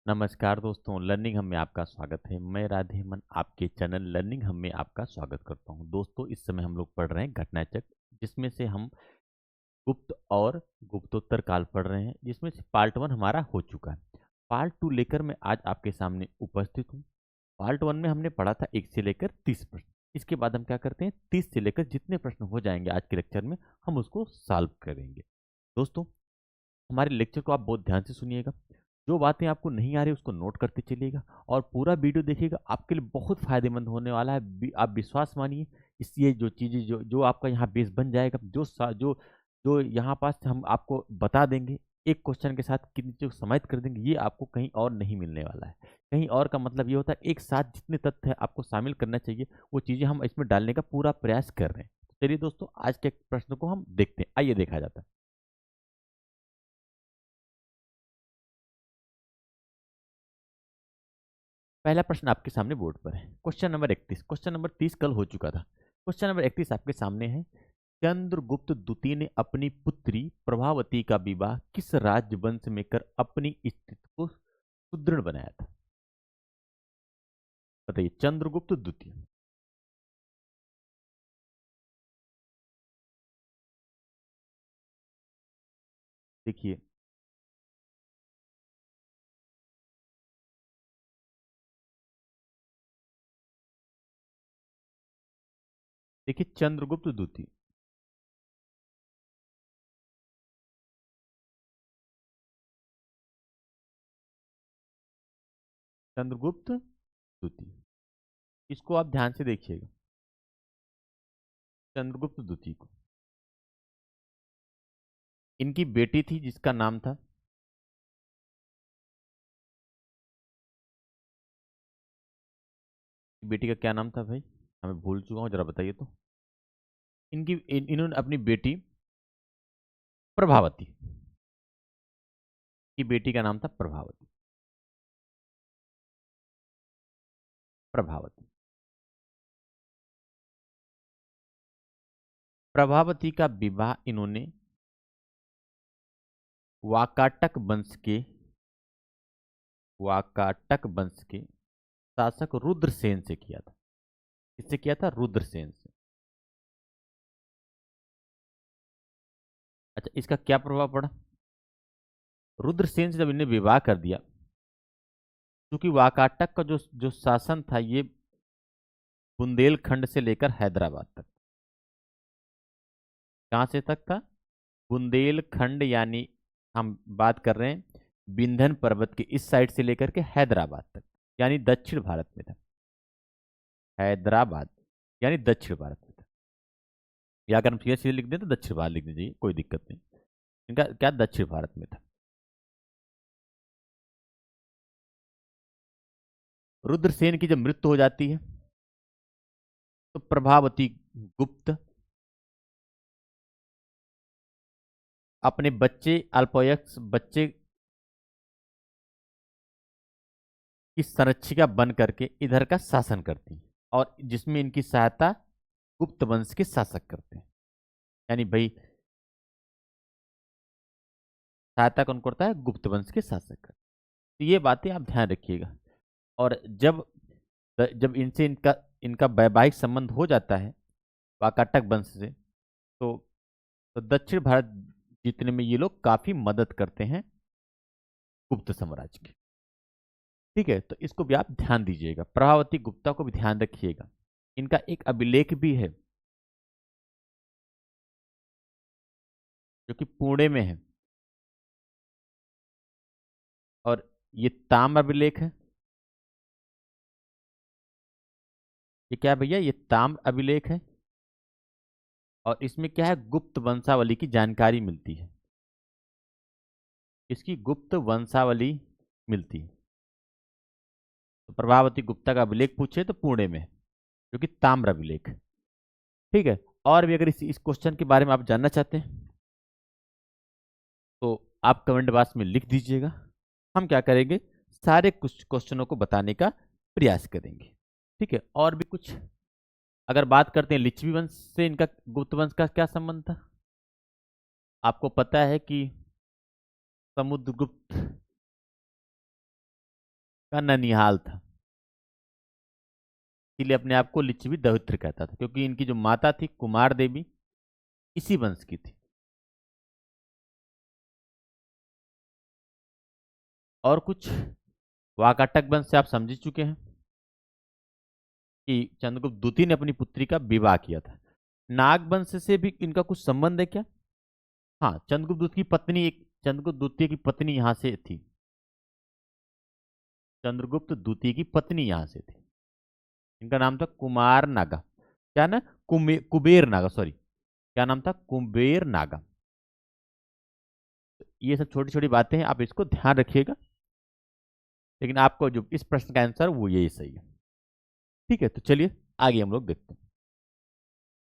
नमस्कार दोस्तों, लर्निंग हम में आपका स्वागत है। मैं राधेमन आपके चैनल लर्निंग हम में आपका स्वागत करता हूं। दोस्तों, इस समय हम लोग पढ़ रहे हैं घटनाचक्र, जिसमें से हम गुप्त और गुप्तोत्तर काल पढ़ रहे हैं, जिसमें से पार्ट 1 हमारा हो चुका है। पार्ट 2 लेकर मैं आज आपके सामने उपस्थित हूँ। पार्ट 1 में हमने पढ़ा था 1 से लेकर 30 प्रश्न। इसके बाद हम क्या करते हैं, 30 से लेकर जितने प्रश्न हो जाएंगे आज के लेक्चर में, हम उसको सॉल्व करेंगे। दोस्तों, हमारे लेक्चर को आप बहुत ध्यान से सुनिएगा। जो बातें आपको नहीं आ रही उसको नोट करते चलिएगा और पूरा वीडियो देखिएगा। आपके लिए बहुत फायदेमंद होने वाला है, आप विश्वास मानिए। इसलिए जो चीज़ें जो जो आपका यहाँ बेस बन जाएगा, जो जो यहाँ पास हम आपको बता देंगे, एक क्वेश्चन के साथ कितनी चीज़ समाहित कर देंगे, ये आपको कहीं और नहीं मिलने वाला है। कहीं और का मतलब ये होता है एक साथ जितने तथ्य है आपको शामिल करना चाहिए, वो चीज़ें हम इसमें डालने का पूरा प्रयास कर रहे हैं। चलिए दोस्तों, आज के प्रश्न को हम देखते हैं। आइए देखा जाता है। पहला प्रश्न आपके सामने बोर्ड पर है, क्वेश्चन नंबर 31। क्वेश्चन नंबर 30 कल हो चुका था। क्वेश्चन नंबर 31 आपके सामने है। चंद्रगुप्त द्वितीय ने अपनी पुत्री प्रभावती का विवाह किस राजवंश में कर अपनी स्थिति को सुदृढ़ बनाया था? बताइए, चंद्रगुप्त द्वितीय। देखिए, देखिए चंद्रगुप्त द्वितीय। चंद्रगुप्त द्वितीय, इसको आप ध्यान से देखिएगा। चंद्रगुप्त द्वितीय को इनकी बेटी थी जिसका नाम था, बेटी का क्या नाम था भाई? हमें भूल चुका हूँ, जरा बताइए तो। इन्होंने अपनी बेटी प्रभावती की बेटी का नाम था प्रभावती। प्रभावती प्रभावती का विवाह इन्होंने वाकाटक वंश के शासक रुद्रसेन से किया था। किससे किया था? रुद्रसेन से। अच्छा, इसका क्या प्रभाव पड़ा? रुद्रसेन से जब इन्हें विवाह कर दिया, क्योंकि वाकाटक का जो जो शासन था, ये बुंदेलखंड से लेकर हैदराबाद तक। कहां से तक था? बुंदेलखंड, यानी हम बात कर रहे हैं विंध्य पर्वत के इस साइड से लेकर के हैदराबाद तक, यानी दक्षिण भारत में था। हैदराबाद यानी दक्षिण भारत में था। या अगर हम सीधे सीधे लिख दें तो दक्षिण भारत लिख दीजिए, कोई दिक्कत नहीं। इनका क्या दक्षिण भारत में था। रुद्रसेन की जब मृत्यु हो जाती है तो प्रभावती गुप्त अपने बच्चे अल्पवयस्क बच्चे की संरक्षिका बन करके इधर का शासन करती है, और जिसमें इनकी सहायता गुप्त वंश के शासक करते हैं। यानी भाई, सहायता कौन करता है? गुप्त वंश के शासक। तो ये बातें आप ध्यान रखिएगा। और जब जब इनसे इनका इनका वैवाहिक संबंध हो जाता है वाकाटक वंश से, तो, तो दक्षिण भारत जीतने में ये लोग काफी मदद करते हैं गुप्त साम्राज्य की। ठीक है, तो इसको भी आप ध्यान दीजिएगा। प्रभावती गुप्ता को भी ध्यान रखिएगा। इनका एक अभिलेख भी है जो कि पुणे में है, और ये ताम्र अभिलेख है। ये क्या है भैया? ये ताम्र अभिलेख है, और इसमें क्या है? गुप्त वंशावली की जानकारी मिलती है। इसकी गुप्त वंशावली मिलती है। तो प्रभावती गुप्ता का अभिलेख पूछे तो पुणे में है, जो कि ताम्र अभिलेख है। ठीक है। और भी अगर इस क्वेश्चन के बारे में आप जानना चाहते हैं तो आप कमेंट बॉक्स में लिख दीजिएगा। हम क्या करेंगे, सारे कुछ क्वेश्चनों को बताने का प्रयास करेंगे। ठीक है। और भी कुछ अगर बात करते हैं, लिच्छवी वंश से इनका गुप्त वंश का क्या संबंध था? आपको पता है कि समुद्रगुप्त का ननिहाल था, इसलिए अपने आप को लिच्छवी दौहित्र कहता था, क्योंकि इनकी जो माता थी कुमार देवी इसी वंश की थी। और कुछ वाकाटक वंश से आप समझ ही चुके हैं कि चंद्रगुप्त द्वितीय ने अपनी पुत्री का विवाह किया था। नाग वंश से भी इनका कुछ संबंध है क्या? हाँ, चंद्रगुप्त द्वितीय की पत्नी यहां से थी। चंद्रगुप्त द्वितीय की पत्नी यहां से थी। इनका नाम था कुमार नागा। क्या ना, कुबेर नागा, सॉरी, क्या नाम था? कुबेर नागा। ये सब छोटी छोटी बातें हैं, आप इसको ध्यान रखिएगा, लेकिन आपको जो इस प्रश्न का आंसर वो यही सही है। ठीक है, तो चलिए आगे हम लोग देखते हैं।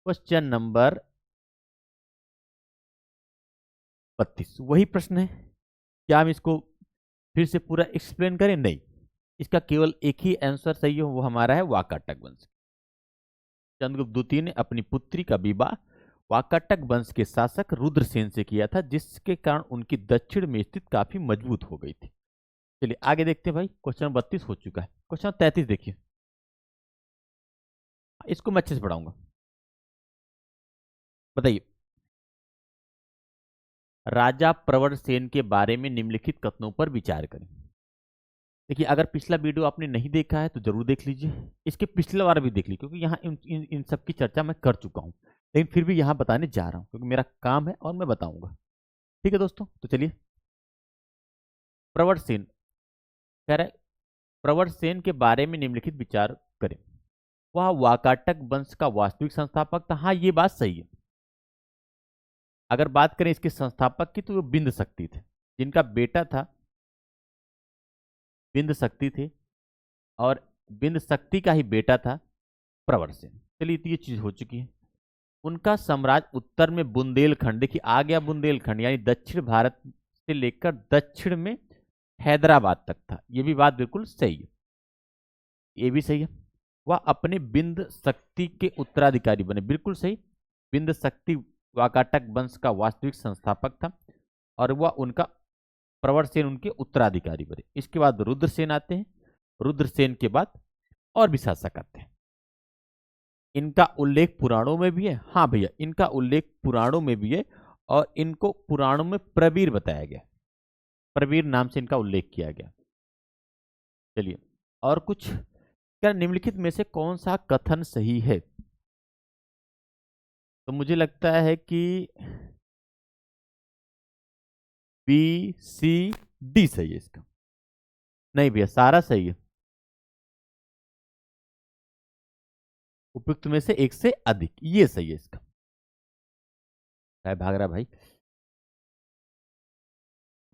क्वेश्चन नंबर 32 वही प्रश्न है। क्या हम इसको फिर से पूरा एक्सप्लेन करें? नहीं, इसका केवल एक ही आंसर सही है, वो हमारा है वाकाटक वंश। चंद्रगुप्त द्वितीय ने अपनी पुत्री का विवाह वाकाटक वंश के शासक रुद्रसेन से किया था, जिसके कारण उनकी दक्षिण में स्थित काफी मजबूत हो गई थी। चलिए आगे देखते हैं भाई। क्वेश्चन 32 हो चुका है। क्वेश्चन 33 देखिए, इसको मैं अच्छे से पढ़ाऊंगा। बताइए, राजा प्रवर सेन के बारे में निम्नलिखित कथनों पर विचार करें। देखिए, अगर पिछला वीडियो आपने नहीं देखा है तो जरूर देख लीजिए, इसके पिछले बार भी देख लीजिए, क्योंकि यहाँ इन सब की चर्चा मैं कर चुका हूँ, लेकिन फिर भी यहाँ बताने जा रहा हूँ क्योंकि मेरा काम है और मैं बताऊंगा। ठीक है दोस्तों, तो चलिए। प्रवर सेन कह रहे, प्रवर सेन के बारे में निम्नलिखित विचार करें। वह वाकाटक वंश का वास्तविक संस्थापक था। हाँ, ये बात सही है। अगर बात करें इसके संस्थापक की तो वो बिंद शक्ति थे, जिनका बेटा था बिंद शक्ति थे, और बिंद शक्ति का ही बेटा था प्रवर सेन। चलिए, तो ये चीज हो चुकी है। उनका साम्राज्य उत्तर में बुंदेलखंड, देखिए आ गया बुंदेलखंड, यानी दक्षिण भारत से लेकर दक्षिण में हैदराबाद तक था। ये भी बात बिल्कुल सही है, ये भी सही है। वह अपने बिंद शक्ति के उत्तराधिकारी बने, बिल्कुल सही। बिंद शक्ति वाकाटक वंश का वास्तविक संस्थापक था, और वह उनका प्रवर सेन उनके उत्तराधिकारी बने। इसके बाद रुद्रसेन आते हैं। रुद्रसेन के बाद और भी शासक आते हैं। इनका उल्लेख पुराणों में भी है। हाँ भैया, इनका उल्लेख पुराणों में भी है, और इनको पुराणों में प्रवीर बताया गया, प्रवीर नाम से इनका उल्लेख किया गया। चलिए, और कुछ, क्या निम्नलिखित में से कौन सा कथन सही है? तो मुझे लगता है कि बी, सी, डी सही है इसका। नहीं भैया, सारा सही है। उपयुक्त में से एक से अधिक, ये सही है इसका। क्या भाग रहा भाई? तुम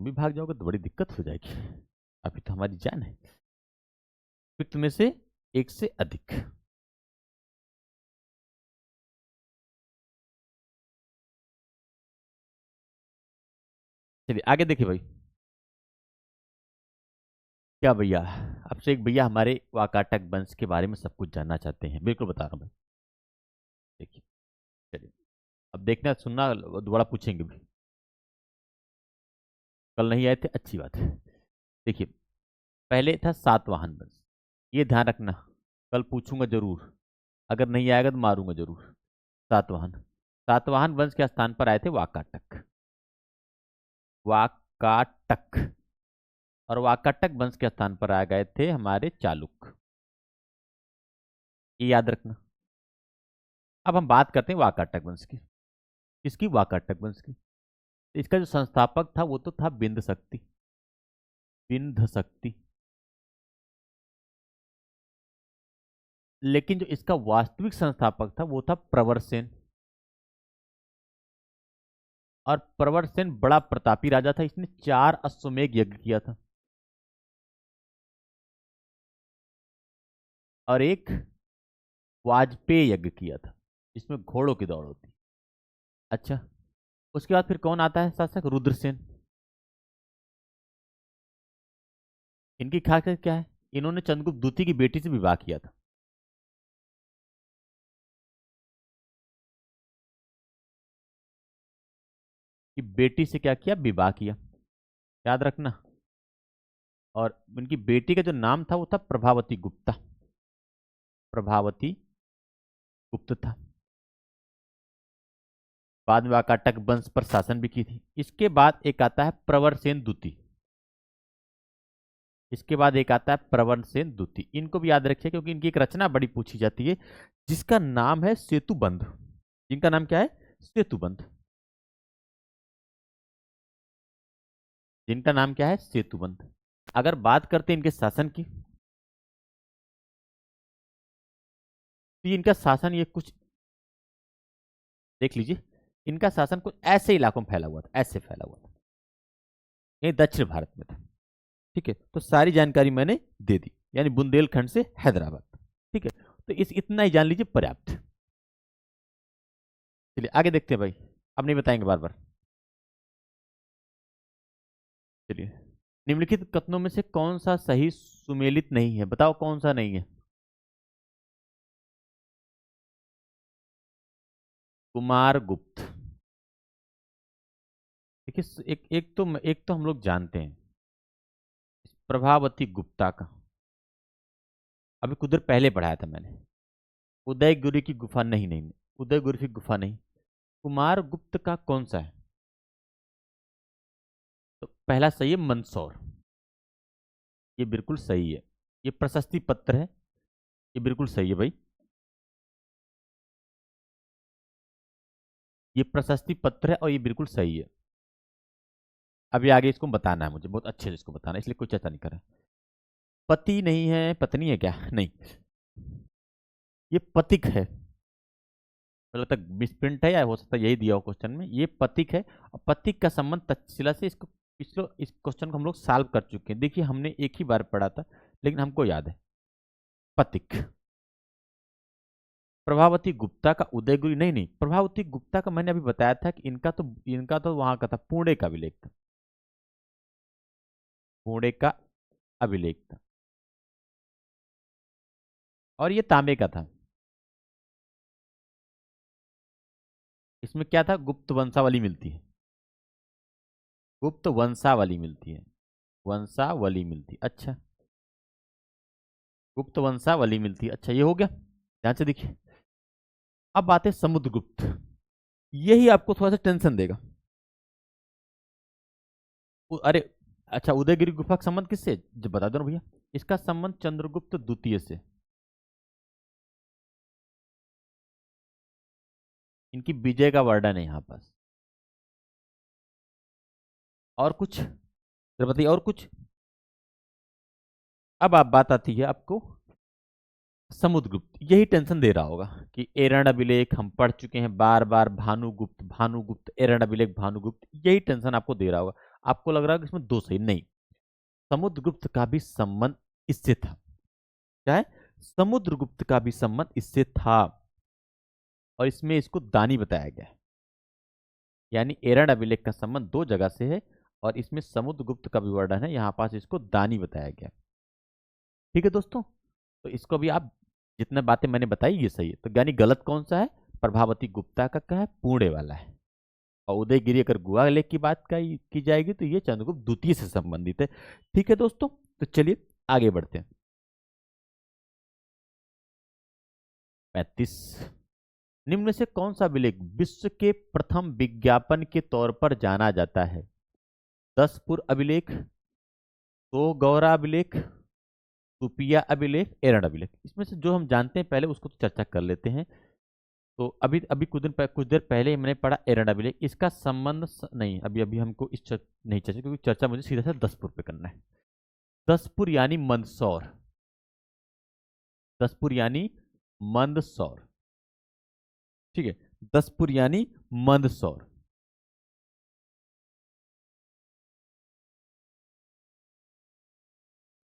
भी भाग जाओगे तो बड़ी दिक्कत हो जाएगी, अभी तो हमारी जान है। उपयुक्त में से एक से अधिक। चलिए आगे देखिए भाई। क्या भैया, आपसे एक भैया हमारे वाकाटक वंश के बारे में सब कुछ जानना चाहते हैं, बिल्कुल बता रहा हूँ भाई। देखिए, चलिए, अब देखना सुनना, दोबारा पूछेंगे भी। कल नहीं आए थे, अच्छी बात है। देखिए, पहले था सातवाहन वंश, ये ध्यान रखना, कल पूछूंगा जरूर, अगर नहीं आएगा तो मारूंगा जरूर। सातवाहन, सातवाहन वंश के स्थान पर आए थे वाकाटक, वाकाटक। और वाकाटक वंश के स्थान पर आ गए थे हमारे चालुक्य, ये याद रखना। अब हम बात करते हैं वाकाटक वंश की। किसकी? वाकाटक वंश की। इसका जो संस्थापक था वो तो था बिंद शक्ति, बिंद शक्ति। लेकिन जो इसका वास्तविक संस्थापक था वो था प्रवर सेन। और प्रवर सेन बड़ा प्रतापी राजा था, इसने 4 अश्वमेध यज्ञ किया था, और एक वाजपेय यज्ञ किया था, जिसमें घोड़ों की दौड़ होती। अच्छा, उसके बाद फिर कौन आता है शासक? रुद्रसेन। इनकी खासियत क्या है? इन्होंने चंद्रगुप्त द्वितीय की बेटी से विवाह किया था। कि बेटी से क्या किया? विवाह किया, याद रखना। और उनकी बेटी का जो नाम था वो था प्रभावती गुप्ता। प्रभावती गुप्त था। बाद में वाकाटक वंश पर शासन भी की थी। इसके बाद एक आता है प्रवरसेन द्वितीय। इसके बाद एक आता है प्रवरसेन द्वितीय। इनको भी याद रखिए क्योंकि इनकी एक रचना बड़ी पूछी जाती है जिसका नाम है सेतुबंध। जिनका नाम क्या है? सेतुबंध। जिनका नाम क्या है? सेतुबंध। अगर बात करते हैं इनके शासन की, तो इनका शासन ये कुछ देख लीजिए। इनका शासन कुछ ऐसे इलाकों में फैला हुआ था, ऐसे फैला हुआ था। ये दक्षिण भारत में था। ठीक है, तो सारी जानकारी मैंने दे दी, यानी बुंदेलखंड से हैदराबाद। ठीक है, तो इस इतना ही जान लीजिए पर्याप्त। चलिए आगे देखते हैं भाई, अब नहीं बताएंगे बार बार। चलिए, निम्नलिखित कथनों में से कौन सा सही सुमेलित नहीं है? बताओ कौन सा नहीं है। कुमार गुप्त। देखिए, एक तो हम लोग जानते हैं प्रभावती गुप्ता का, अभी कुछ देर पहले पढ़ाया था मैंने। उदयगिरि की गुफा, नहीं नहीं नहीं, उदयगिरि की गुफा नहीं। कुमार गुप्त का कौन सा है? तो पहला सही है मंदसौर। ये बिल्कुल सही है। ये प्रशस्ति पत्र है। ये बिल्कुल सही है भाई। ये प्रशस्ति पत्र है और ये बिल्कुल सही है। अभी आगे इसको बताना है मुझे, बहुत अच्छे से इसको बताना है, इसलिए कोई चर्चा नहीं कर रहा। पति नहीं है, पत्नी है क्या? नहीं, ये पथिक है। मुझे लगता है मिसप्रिंट है, या हो सकता है यही दिया हो क्वेश्चन में। ये पथिक है। और पथिक का संबंध तक्षशिला से, इसको पिछले इस क्वेश्चन को हम लोग सॉल्व कर चुके हैं। देखिए, हमने एक ही बार पढ़ा था लेकिन हमको याद है। पथिक। प्रभावती गुप्ता का उदयगिरि, नहीं नहीं, प्रभावती गुप्ता का मैंने अभी बताया था कि इनका तो वहां का था, पुणे का अभिलेख था। पुणे का अभिलेख था। और ये तांबे का था। इसमें क्या था? गुप्त वंशावली मिलती है। गुप्त वंशावली मिलती है। वंशावली मिलती, अच्छा। गुप्त वंशावली मिलती है, अच्छा, ये हो गया। ध्यान से देखिए। अब बात है समुद्रगुप्त। यही आपको थोड़ा सा टेंशन देगा। अरे, अच्छा, उदयगिरि गुफा का संबंध किससे, जब बता दो ना भैया। इसका संबंध चंद्रगुप्त द्वितीय से। इनकी विजय का वर्णन है यहाँ पास। और कुछ जरा बताइए, और कुछ। अब आप बात आती है आपको समुद्रगुप्त। यही टेंशन दे रहा होगा कि एरंड अभिलेख हम पढ़ चुके हैं बार बार, भानुगुप्त भानुगुप्त, एरंड अभिलेख भानुगुप्त, यही टेंशन आपको दे रहा होगा। आपको लग रहा है कि इसमें दो सही, नहीं। समुद्रगुप्त का भी संबंध इससे था। क्या है? समुद्रगुप्त का भी संबंध इससे था। और इसमें इसको दानी बताया गया है। यानी एरंड अभिलेख का संबंध दो जगह से है और इसमें समुद्रगुप्त का भी वर्णन है, यहाँ पास इसको दानी बताया गया। ठीक है दोस्तों, तो इसको भी आप, जितने बातें मैंने बताई ये सही है। तो यानी गलत कौन सा है? प्रभावती गुप्ता का क्या है? पुणे वाला है। और उदयगिरि अगर गुहा लेख की बात की जाएगी तो ये चंद्रगुप्त द्वितीय से संबंधित है। ठीक है दोस्तों, तो चलिए आगे बढ़ते हैं। 35। निम्न में से कौन सा अभिलेख विश्व के प्रथम विज्ञापन के तौर पर जाना जाता है? 10पुर अभिलेख, सोगौरा अभिलेख, सुपिया अभिलेख, एरंड अभिलेख। इसमें से जो हम जानते हैं पहले उसको तो चर्चा कर लेते हैं। तो अभी अभी कुछ देर पहले ही मैंने पढ़ा एरंड अभिलेख। इसका संबंध नहीं, अभी अभी हमको नहीं चर्चा, क्योंकि चर्चा मुझे सीधा सा 10पुर पे करना है। 10पुर यानी मंदसौर। 10पुर यानी मंदसौर। ठीक है, 10पुर यानी मंदसौर।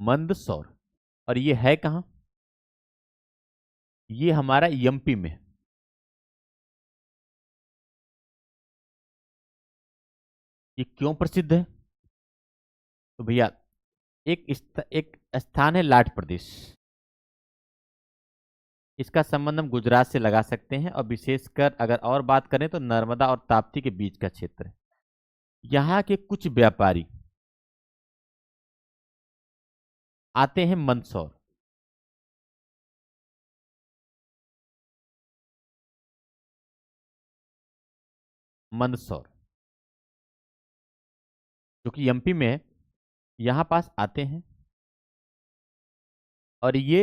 मंदसौर। और ये है कहाँ? ये हमारा एमपी में। ये क्यों प्रसिद्ध है? तो भैया, एक स्थान है लाट प्रदेश। इसका संबंध हम गुजरात से लगा सकते हैं, और विशेषकर अगर और बात करें तो नर्मदा और ताप्ती के बीच का क्षेत्र है। यहाँ के कुछ व्यापारी आते हैं मंदसौर। मंदसौर जो कि एमपी में है, यहां पास आते हैं और ये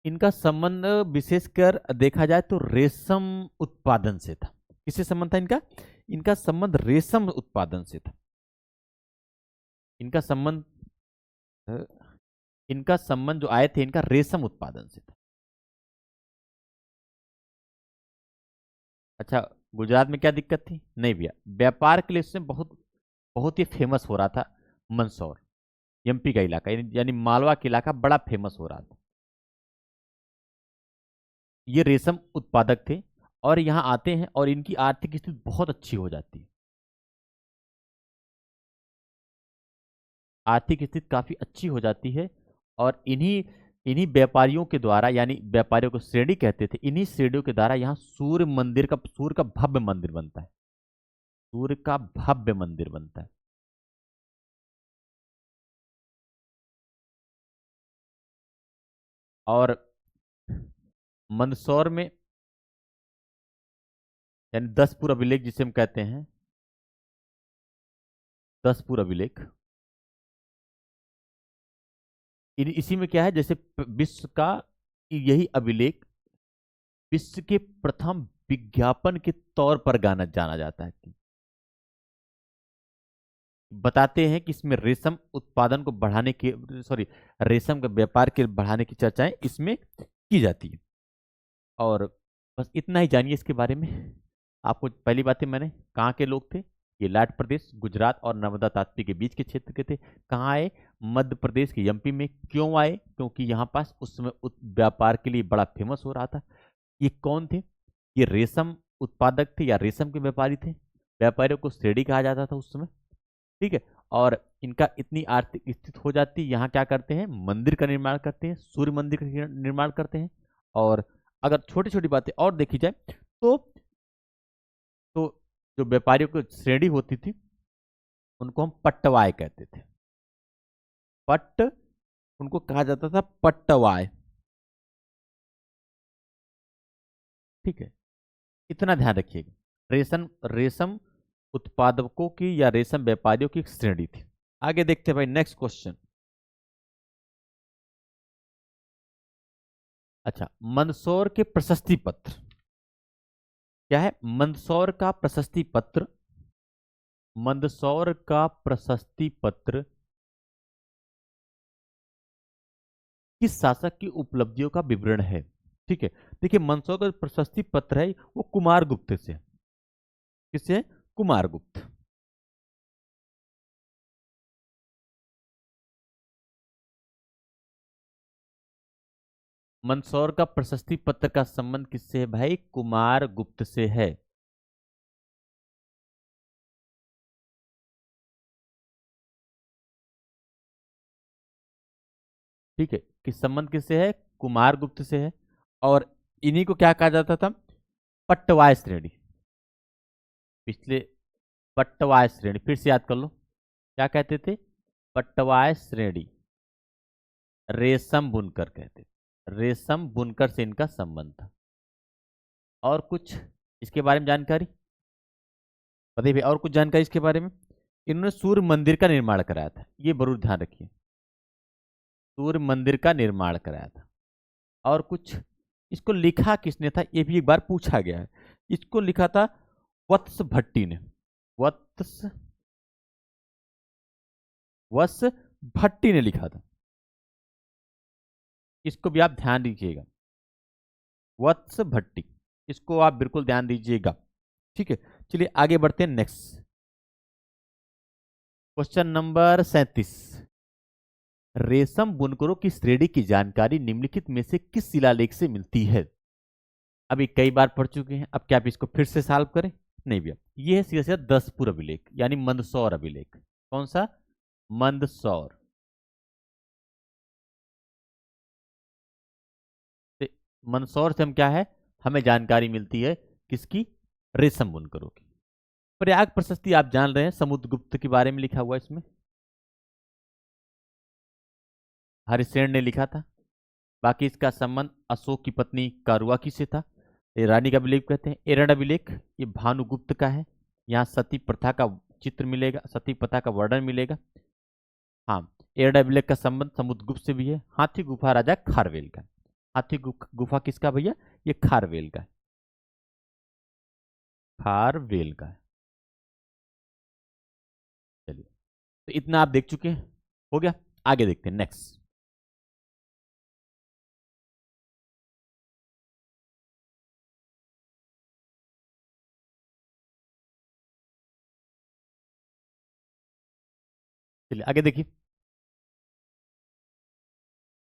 इनका संबंध विशेषकर देखा जाए तो रेशम उत्पादन से था। किससे संबंध था इनका? इनका संबंध रेशम उत्पादन से था। इनका संबंध अ, इनका संबंध जो आए थे इनका रेशम उत्पादन से था। अच्छा, गुजरात में क्या दिक्कत थी? नहीं भैया, व्यापार के लिए इसमें बहुत बहुत ही फेमस हो रहा था मंदसौर। एमपी का इलाका यानी मालवा का इलाका बड़ा फेमस हो रहा था। ये रेशम उत्पादक थे और यहाँ आते हैं और इनकी आर्थिक स्थिति बहुत अच्छी हो जाती है। आर्थिक स्थिति काफी अच्छी हो जाती है और इन्हीं इन्हीं व्यापारियों के द्वारा, यानी व्यापारियों को श्रेणी कहते थे, इन्हीं श्रेणियों के द्वारा यहाँ सूर्य का भव्य मंदिर बनता है। सूर्य का भव्य मंदिर बनता है। और मंदसौर में, यानी 10 अभिलेख जिसे हम कहते हैं, 10 अभिलेख, इसी में क्या है, जैसे विश्व का यही अभिलेख विश्व के प्रथम विज्ञापन के तौर पर गाना जाना जाता है। बताते हैं कि इसमें रेशम उत्पादन को बढ़ाने के, सॉरी, रेशम के व्यापार के बढ़ाने की चर्चाएं इसमें की जाती है। और बस इतना ही जानिए इसके बारे में। आपको पहली बात है, मैंने कहाँ के लोग थे, ये लाट प्रदेश, गुजरात और नर्मदा ताप्ती के बीच के क्षेत्र के थे। कहाँ आए? मध्य प्रदेश के एमपी में। क्यों आए? क्योंकि यहाँ पास उस समय व्यापार के लिए बड़ा फेमस हो रहा था। ये कौन थे? ये रेशम उत्पादक थे या रेशम के व्यापारी थे। व्यापारियों को श्रेणी कहा जाता था उस समय। ठीक है। और इनका इतनी आर्थिक स्थिति हो जाती, यहाँ क्या करते हैं, मंदिर का निर्माण करते हैं, सूर्य मंदिर का निर्माण करते हैं। और अगर छोटी छोटी बातें और देखी जाए तो जो व्यापारियों की श्रेणी होती थी उनको हम पट्टवाय कहते थे। पट्ट, उनको कहा जाता था पट्टवाय। ठीक है, इतना ध्यान रखिएगा। रेशम रेशम उत्पादकों की या रेशम व्यापारियों की एक श्रेणी थी। आगे देखते हैं भाई, नेक्स्ट क्वेश्चन। अच्छा, मंदसौर के प्रशस्ति पत्र क्या है? मंदसौर का प्रशस्ति पत्र, मंदसौर का प्रशस्ति पत्र किस शासक की उपलब्धियों का विवरण है? ठीक है, देखिए मंदसौर का प्रशस्ति पत्र है वो कुमार गुप्त से। किससे? कुमार गुप्त। मंदसौर का प्रशस्ति पत्र का संबंध किससे है भाई? कुमार गुप्त से है। ठीक है, किस संबंध किससे है? कुमार गुप्त से है। और इन्हीं को क्या कहा जाता था? पट्टवाय श्रेणी। पिछले पट्टवाय श्रेणी फिर से याद कर लो, क्या कहते थे? पट्टवाय श्रेणी, रेशम बुनकर कहते थे। रेशम बुनकर से इनका संबंध था। और कुछ इसके बारे में जानकारी बताइए भैया, और कुछ जानकारी इसके बारे में? इन्होंने सूर्य मंदिर का निर्माण कराया था, ये जरूर ध्यान रखिए। सूर्य मंदिर का निर्माण कराया था। और कुछ? इसको लिखा किसने था, ये भी एक बार पूछा गया है। इसको लिखा था वत्स भट्टी ने। वत्स वत्स भट्टी ने लिखा था। इसको भी आप ध्यान दीजिएगा, वत्स भट्टी, इसको आप बिल्कुल ध्यान दीजिएगा। ठीक है, चलिए आगे बढ़ते हैं। Next question number 37। रेशम बुनकरों की श्रेणी की जानकारी निम्नलिखित में से किस शिलालेख से मिलती है? अभी कई बार पढ़ चुके हैं, अब क्या आप इसको फिर से सॉल्व करें? नहीं भैया, ये है सीधा सीधा 10 अभिलेख, यानी मंदसौर अभिलेख। कौन सा? मंदसौर। तो मंदसौर से हम क्या है, हमें जानकारी मिलती है किसकी? रेशम बुनकरों की। प्रयाग प्रशस्ति आप जान रहे हैं, समुद्रगुप्त के बारे में लिखा हुआ है इसमें। हरिसेन ने लिखा था। बाकी इसका संबंध अशोक की पत्नी कारुआकी से था। ये रानी का अभिलेख कहते हैं। एरण अभिलेख ये भानुगुप्त का है। यहाँ सती प्रथा का चित्र मिलेगा, सती प्रथा का वर्णन मिलेगा। हाँ, एरण अभिलेख का संबंध समुद्रगुप्त से भी है। हाथी गुफा राजा खारवेल का। हाथी गुफा किसका भैया? ये खारवेल का है। खारवेल का है। चलिए, तो इतना आप देख चुके हैं, हो गया। आगे देखते हैं नेक्स्ट। चलिए आगे देखिए।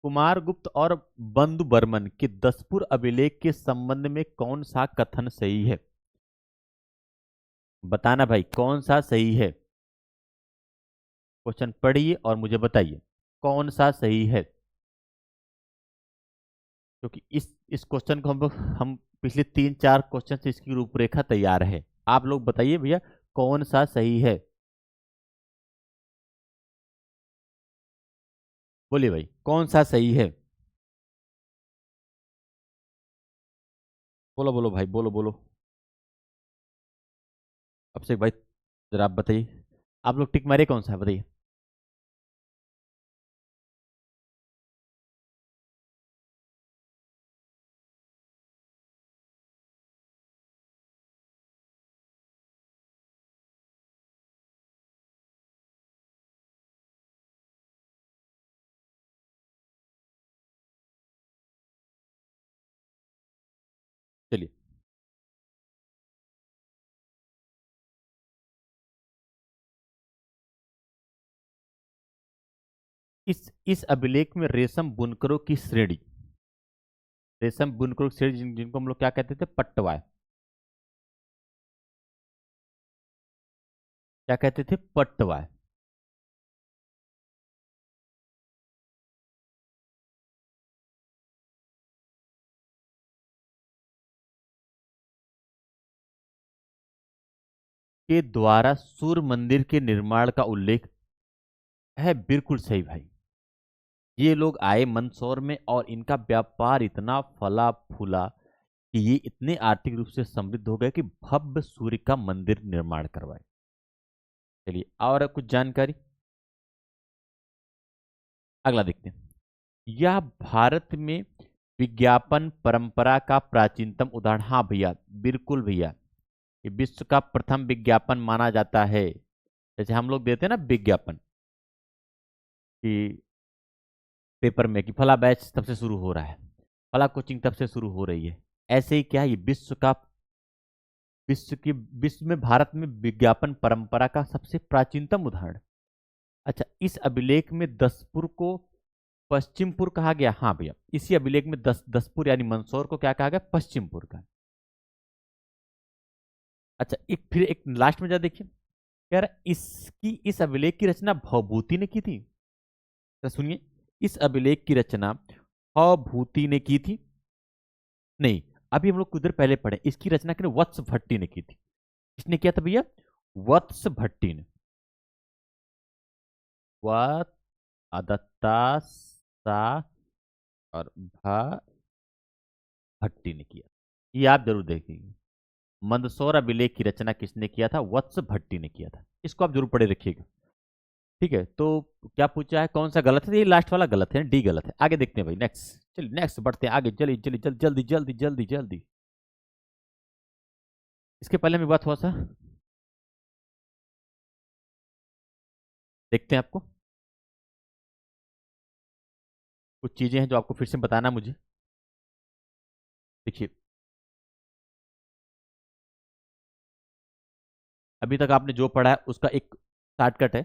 कुमारगुप्त और बंधु बर्मन के दसपुर अभिलेख के संबंध में कौन सा कथन सही है? बताना भाई, कौन सा सही है? क्वेश्चन पढ़िए और मुझे बताइए कौन सा सही है। क्योंकि इस क्वेश्चन को हम पिछले 3-4 क्वेश्चन से इसकी रूपरेखा तैयार है। आप लोग बताइए भैया कौन सा सही है। बोलिए भाई कौन सा सही है। बोलो बोलो भाई, बोलो बोलो। अब से भाई जरा आप बताइए। आप लोग टिक मारे कौन सा है, बताइए। चलिए, इस अभिलेख में रेशम बुनकरों की श्रेणी, रेशम बुनकरों की श्रेणी जिनको हम लोग क्या कहते थे? पट्टवाय। क्या कहते थे? पट्टवाय। के द्वारा सूर्य मंदिर के निर्माण का उल्लेख है। बिल्कुल सही भाई। ये लोग आए मंदसौर में और इनका व्यापार इतना फला फूला कि ये इतने आर्थिक रूप से समृद्ध हो गए कि भव्य सूर्य का मंदिर निर्माण करवाए। चलिए और कुछ जानकारी, अगला देखते हैं। यह भारत में विज्ञापन परंपरा का प्राचीनतम उदाहरण। हाँ भैया, बिल्कुल भैया, ये विश्व का प्रथम विज्ञापन माना जाता है। जैसे हम लोग देते हैं ना विज्ञापन कि पेपर में कि फला बैच तब से शुरू हो रहा है, फला कोचिंग तब से शुरू हो रही है, ऐसे ही क्या है, ये विश्व में भारत में विज्ञापन परंपरा का सबसे प्राचीनतम उदाहरण। अच्छा, इस अभिलेख में दसपुर को पश्चिमपुर कहा गया। हाँ भैया, इसी अभिलेख में दसपुर यानी मंदसौर को क्या कहा गया? पश्चिमपुर का। अच्छा, एक फिर एक लास्ट में जा देखिए, यार इस अभिलेख की रचना भवभूति ने की थी। तो सुनिए, इस अभिलेख की रचना भवभूति ने की थी। नहीं, अभी हम लोग कुछ देर पहले पढ़े, इसकी रचना किसने? वत्स भट्टी ने की थी। किसने किया था भैया? वत्स भट्टी ने। वत्स, अदत्ता, सा और भट्टी ने किया। ये आप जरूर देखेंगे। मंदसौर अभिलेख की रचना किसने किया था? वत्स भट्टी ने किया था। इसको आप जरूर पढ़े रखिएगा। ठीक है, तो क्या पूछा है, कौन सा गलत है? ये लास्ट वाला गलत है, डी गलत है। आगे देखते हैं भाई नेक्स्ट। चलिए नेक्स्ट बढ़ते हैं आगे, चलिए चलिए जल्दी जल्दी जल्दी जल्दी जल्दी। इसके पहले में बात हुआ सा, देखते हैं आपको कुछ चीजें हैं जो आपको फिर से बताना मुझे। देखिए, अभी तक आपने जो पढ़ा है उसका एक शॉर्टकट है।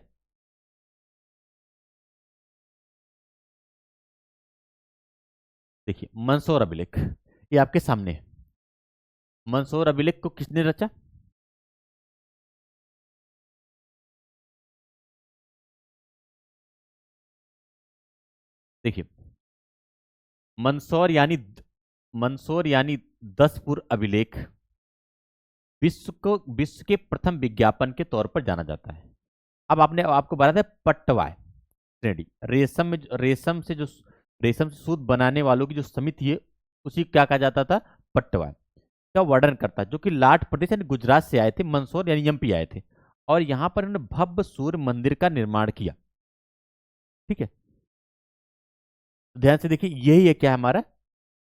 देखिए, मंदसौर अभिलेख ये आपके सामने है। मंदसौर अभिलेख को किसने रचा? देखिए, मंदसौर यानी मंदसौर यानी दसपुर अभिलेख विश्व के प्रथम विज्ञापन के तौर पर जाना जाता है। अब आपने आपको बताया था पट्टवाय। श्रेणी। रेशम से सूत बनाने वालों की जो समिति है उसी को क्या कहा जाता था, पटवार का वर्णन करता है, जो कि लाट प्रदेश यानी गुजरात से आए थे, मंदसौर यानी एमपी आए थे, और यहां पर इन्होंने भव्य सूर्य मंदिर का निर्माण किया। ठीक है, ध्यान से देखिए, यही है क्या है हमारा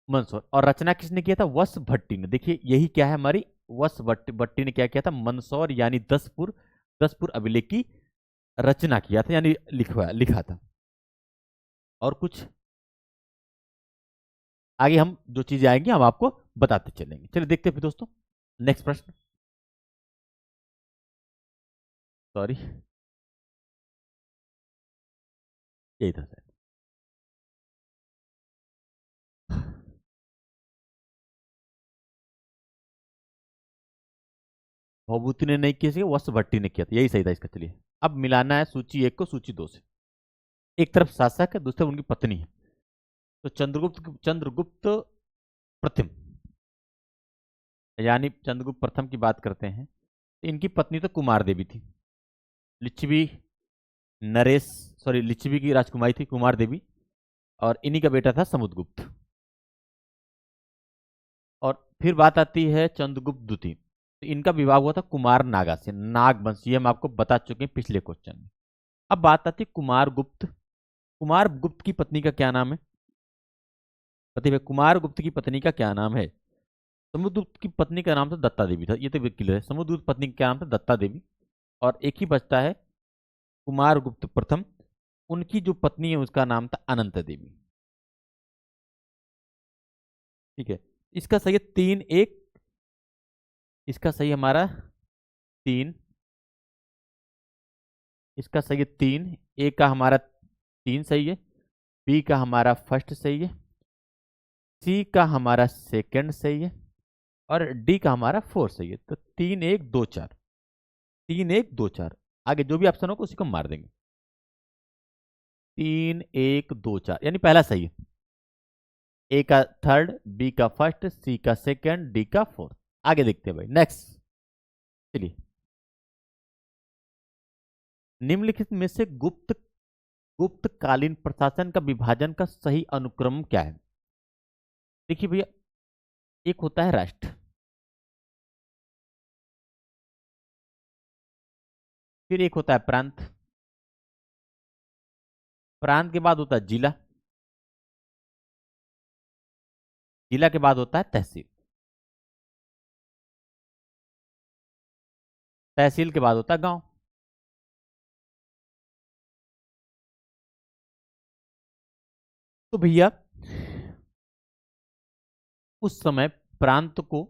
मंदसौर, और रचना किसने किया था, वत्स भट्टी ने। देखिए यही क्या है हमारी वत्स भट्टी ने क्या किया था, मंदसौर यानी 10पुर अभिलेख की रचना किया था, यानी लिखा था। और कुछ आगे हम जो चीजें आएंगी हम आपको बताते चलेंगे। चलिए देखते हैं फिर दोस्तों नेक्स्ट प्रश्न। सॉरी, यही था सर। भभूति ने नहीं किया, वत्स भट्टी ने किया था, यही सही था इसका। चलिए अब मिलाना है सूची 1 को सूची 2 से। एक तरफ शासक है, दूसरी तरफ उनकी पत्नी है। तो चंद्रगुप्त प्रथम, यानी चंद्रगुप्त प्रथम की बात करते हैं, इनकी पत्नी तो कुमार देवी थी। लिच्छवी नरेश सॉरी लिच्छवी की राजकुमारी थी कुमार देवी, और इन्हीं का बेटा था समुद्रगुप्त। और फिर बात आती है चंद्रगुप्त द्वितीय, तो इनका विवाह हुआ था कुमार नागा से, नागवंश, ये हम आपको बता चुके हैं पिछले क्वेश्चन में। अब बात आती है कुमार गुप्त। कुमार गुप्त की पत्नी का क्या नाम है, बताइए कुमार गुप्त की पत्नी का क्या नाम है। समुद्रगुप्त की पत्नी का नाम था दत्ता देवी था, ये तो क्लियर है। समुद्रगुप्त पत्नी का क्या नाम था, दत्ता देवी। और एक ही बचता है कुमार गुप्त प्रथम, उनकी जो पत्नी है उसका नाम था अनंत देवी। ठीक है, इसका सही है 3-1, इसका सही हमारा 3, इसका सही है 3, ए का हमारा 3 सही है, बी का हमारा फर्स्ट सही है, सी का हमारा सेकंड सही है, और डी का हमारा 4 सही है। तो 3-1-2-4, 3-1-2-4, आगे जो भी ऑप्शन होगा उसी को मार देंगे। 3-1-2-4 यानी पहला सही है, ए का थर्ड, बी का फर्स्ट, सी का सेकंड, डी का फोर्थ। आगे देखते हैं भाई नेक्स्ट। चलिए, निम्नलिखित में से गुप्तकालीन प्रशासन का विभाजन का सही अनुक्रम क्या है। देखिए भैया, एक होता है राष्ट्र, फिर एक होता है प्रांत, प्रांत के बाद होता है जिला, जिला के बाद होता है तहसील, तहसील के बाद होता है गांव। तो भैया उस समय प्रांत को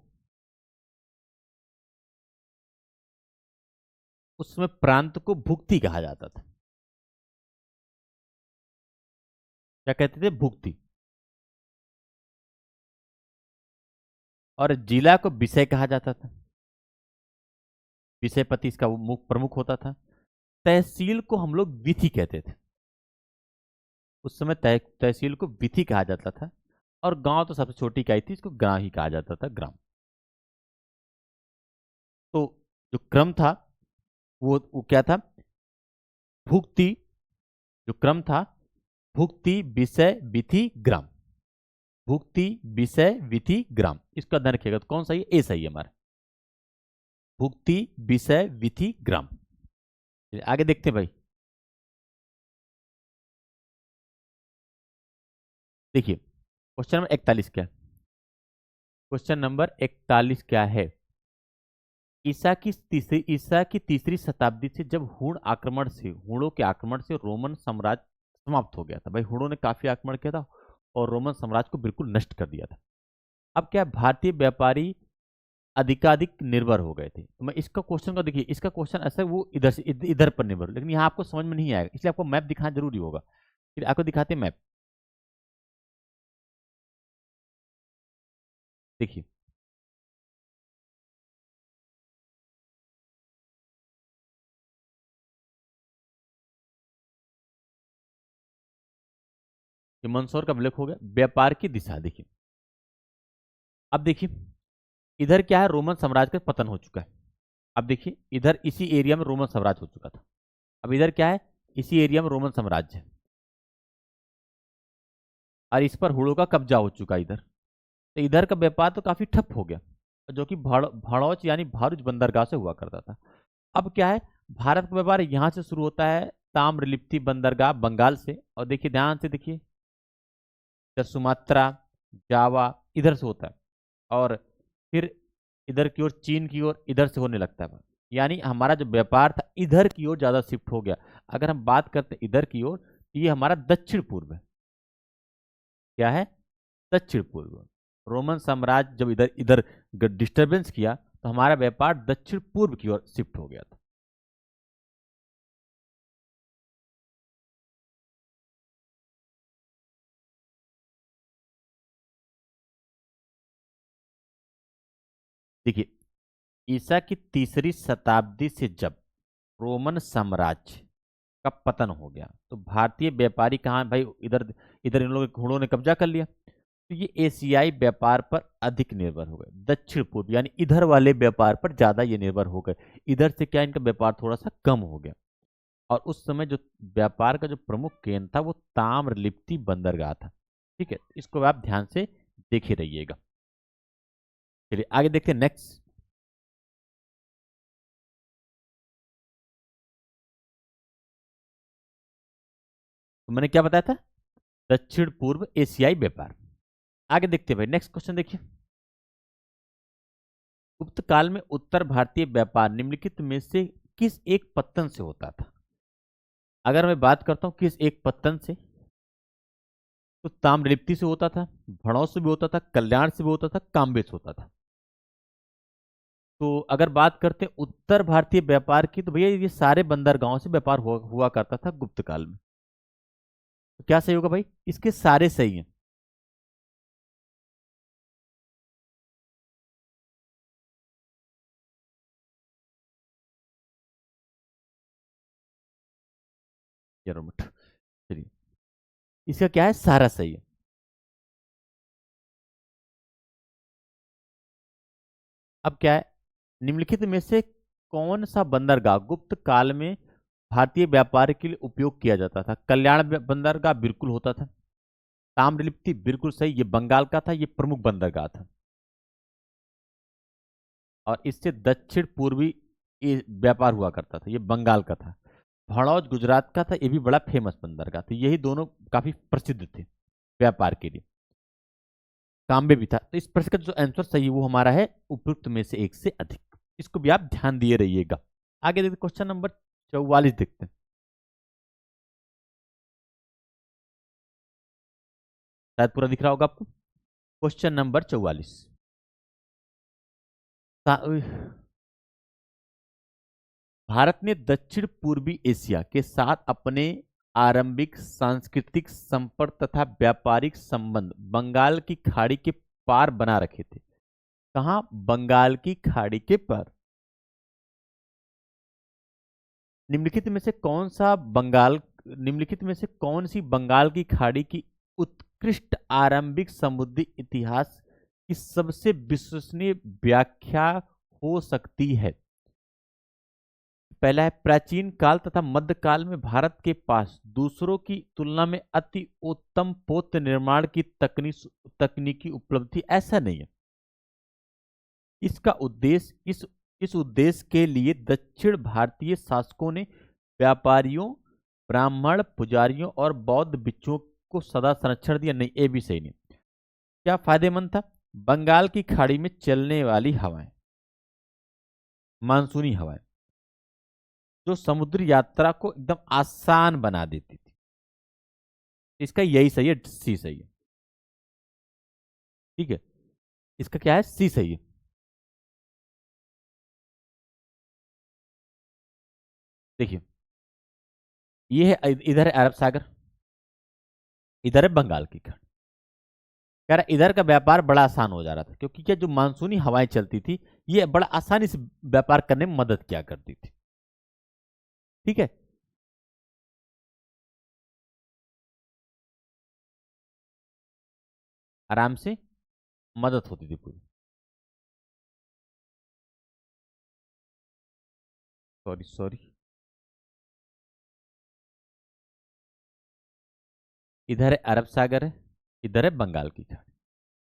उस समय प्रांत को भुक्ति कहा जाता था। क्या कहते थे, भुक्ति। और जिला को विषय कहा जाता था, विषयपति इसका वो प्रमुख होता था। तहसील को हम लोग विधि कहते थे, उस समय तहसील को विधि कहा जाता था। और गांव तो सबसे छोटी इकाई थी, इसको गांव ही कहा जाता था, ग्राम। तो जो क्रम था वो क्या था, भुक्ति, जो क्रम था, भुक्ति विषय विधि ग्राम, भुक्ति विषय विधि ग्राम, इसका ध्यान रखिएगा। तो कौन सही है, ए सही है हमारा, भुक्ति विषय विधि ग्राम। चलिए, आगे देखते हैं भाई। देखिए क्वेश्चन नंबर 41 क्या है, क्वेश्चन नंबर 41 क्या है। ईसा की तीसरी शताब्दी से जब हुणों के आक्रमण से रोमन साम्राज्य समाप्त हो गया था। भाई हुणों ने काफी आक्रमण किया था और रोमन साम्राज्य को बिल्कुल नष्ट कर दिया था। अब क्या, भारतीय व्यापारी अधिकाधिक निर्भर हो गए थे। तो मैं इसका क्वेश्चन का, देखिए इसका क्वेश्चन ऐसा है, वो इधर से इधर पर निर्भर, लेकिन यहाँ आपको समझ में नहीं आएगा, इसलिए आपको मैप दिखाना जरूरी होगा। फिर आपको दिखाते हैं मैप। देखिए ये मंदसौर का ब्लॉक हो गया, व्यापार की दिशा देखिए। अब देखिए इधर क्या है, रोमन साम्राज्य का पतन हो चुका है। अब देखिए इधर इसी एरिया में रोमन साम्राज्य हो चुका था। अब इधर क्या है, इसी एरिया में रोमन साम्राज्य है और इस पर हुड़ों का कब्जा हो चुका है इधर। तो इधर का व्यापार तो काफी ठप हो गया, जो कि भड़ौच यानी भारूच बंदरगाह से हुआ करता था। अब क्या है, भारत का व्यापार यहाँ से शुरू होता है, ताम्रलिप्ति बंदरगाह बंगाल से, और देखिए ध्यान से देखिए, इधर सुमात्रा, जावा, इधर से होता है, और फिर इधर की ओर चीन की ओर इधर से होने लगता है। यानी हमारा जो व्यापार था इधर की ओर ज्यादा शिफ्ट हो गया। अगर हम बात करते हैं इधर की ओर, तो ये हमारा दक्षिण पूर्व है। क्या है? दक्षिण पूर्व। रोमन साम्राज्य जब इधर इधर डिस्टरबेंस किया तो हमारा व्यापार दक्षिण पूर्व की ओर शिफ्ट हो गया था। देखिए, ईसा की तीसरी शताब्दी से जब रोमन साम्राज्य का पतन हो गया तो भारतीय व्यापारी कहाँ भाई, इधर इधर इन लोगों के घोड़ों ने कब्जा कर लिया, तो ये एशियाई व्यापार पर अधिक निर्भर हो गए। दक्षिण पूर्व यानी इधर वाले व्यापार पर ज्यादा ये निर्भर हो गए। इधर से क्या इनका व्यापार थोड़ा सा कम हो गया। और उस समय जो व्यापार का जो प्रमुख केंद्र था वो ताम्रलिप्ति बंदरगाह था। ठीक है, इसको आप ध्यान से देखे रहिएगा। चलिए आगे देखते हैं नेक्स्ट। तो मैंने क्या बताया था? दक्षिण पूर्व एशियाई व्यापार। आगे देखते हैं भाई, नेक्स्ट क्वेश्चन देखिए। गुप्त काल में उत्तर भारतीय व्यापार निम्नलिखित में से किस एक पत्तन से होता था? अगर मैं बात करता हूं किस एक पत्तन से, तो ताम्रलिप्ति से होता था, भड़ौस से भी होता था, कल्याण से भी होता था, काम्बे से होता था। तो अगर बात करते हैं उत्तर भारतीय व्यापार की, तो भैया ये सारे बंदरगाहों से व्यापार हुआ करता था गुप्त काल में। तो क्या सही होगा भाई? इसके सारे सही हैं। जरूर मत। चलिए, इसका क्या है, सारा सही है। अब क्या है, निम्नलिखित में से कौन सा बंदरगाह गुप्त काल में भारतीय व्यापार के लिए उपयोग किया जाता था? कल्याण बंदरगाह बिल्कुल होता था। ताम्रलिप्ति बिल्कुल सही, ये बंगाल का था, ये प्रमुख बंदरगाह था। और इससे दक्षिण पूर्वी ये व्यापार हुआ करता था, ये बंगाल का था। भड़ौज गुजरात का था, ये भी बड़ा फेमस बंदरगाह था। यही दोनों काफी प्रसिद्ध थे व्यापार के लिए। काम्बे भी था। तो इस प्रश्न का जो आंसर सही है वो हमारा है उपयुक्त में से एक से अधिक। इसको भी आप ध्यान दिए रहिएगा। आगे देखते क्वेश्चन नंबर 44 देखते हैं। शायद पूरा दिख रहा होगा आपको। Question number 44। भारत ने दक्षिण पूर्वी एशिया के साथ अपने आरंभिक सांस्कृतिक संपर्क तथा व्यापारिक संबंध बंगाल की खाड़ी के पार बना रखे थे। कहाँ? बंगाल की खाड़ी के पार। निम्नलिखित में से कौन सा बंगाल निम्नलिखित में से कौन सी बंगाल की खाड़ी की उत्कृष्ट आरंभिक समुद्री इतिहास की सबसे विश्वसनीय व्याख्या हो सकती है? पहला है, प्राचीन काल तथा मध्यकाल में भारत के पास दूसरों की तुलना में अति उत्तम पोत निर्माण की तकनीकी उपलब्धि। ऐसा नहीं है। इसका उद्देश्य इस उद्देश्य के लिए दक्षिण भारतीय शासकों ने व्यापारियों, ब्राह्मण, पुजारियों और बौद्ध भिक्षुओं को सदा संरक्षण दिया। नहीं, ये भी सही नहीं। क्या फायदेमंद था? बंगाल की खाड़ी में चलने वाली हवाएं, मानसूनी हवाएं, जो समुद्री यात्रा को एकदम आसान बना देती थी। इसका यही सही है, सी सही है। ठीक है, इसका क्या है, सी सही है। देखिए, ये है इधर है अरब सागर, इधर है बंगाल की खाड़ी। कह रहा इधर का व्यापार बड़ा आसान हो जा रहा था, क्योंकि क्या जो मानसूनी हवाएं चलती थी ये बड़ा आसानी से व्यापार करने में मदद किया करती थी। ठीक है, आराम से मदद होती थी पूरी। Sorry sorry. इधर है अरब सागर है, इधर है बंगाल की खाड़ी।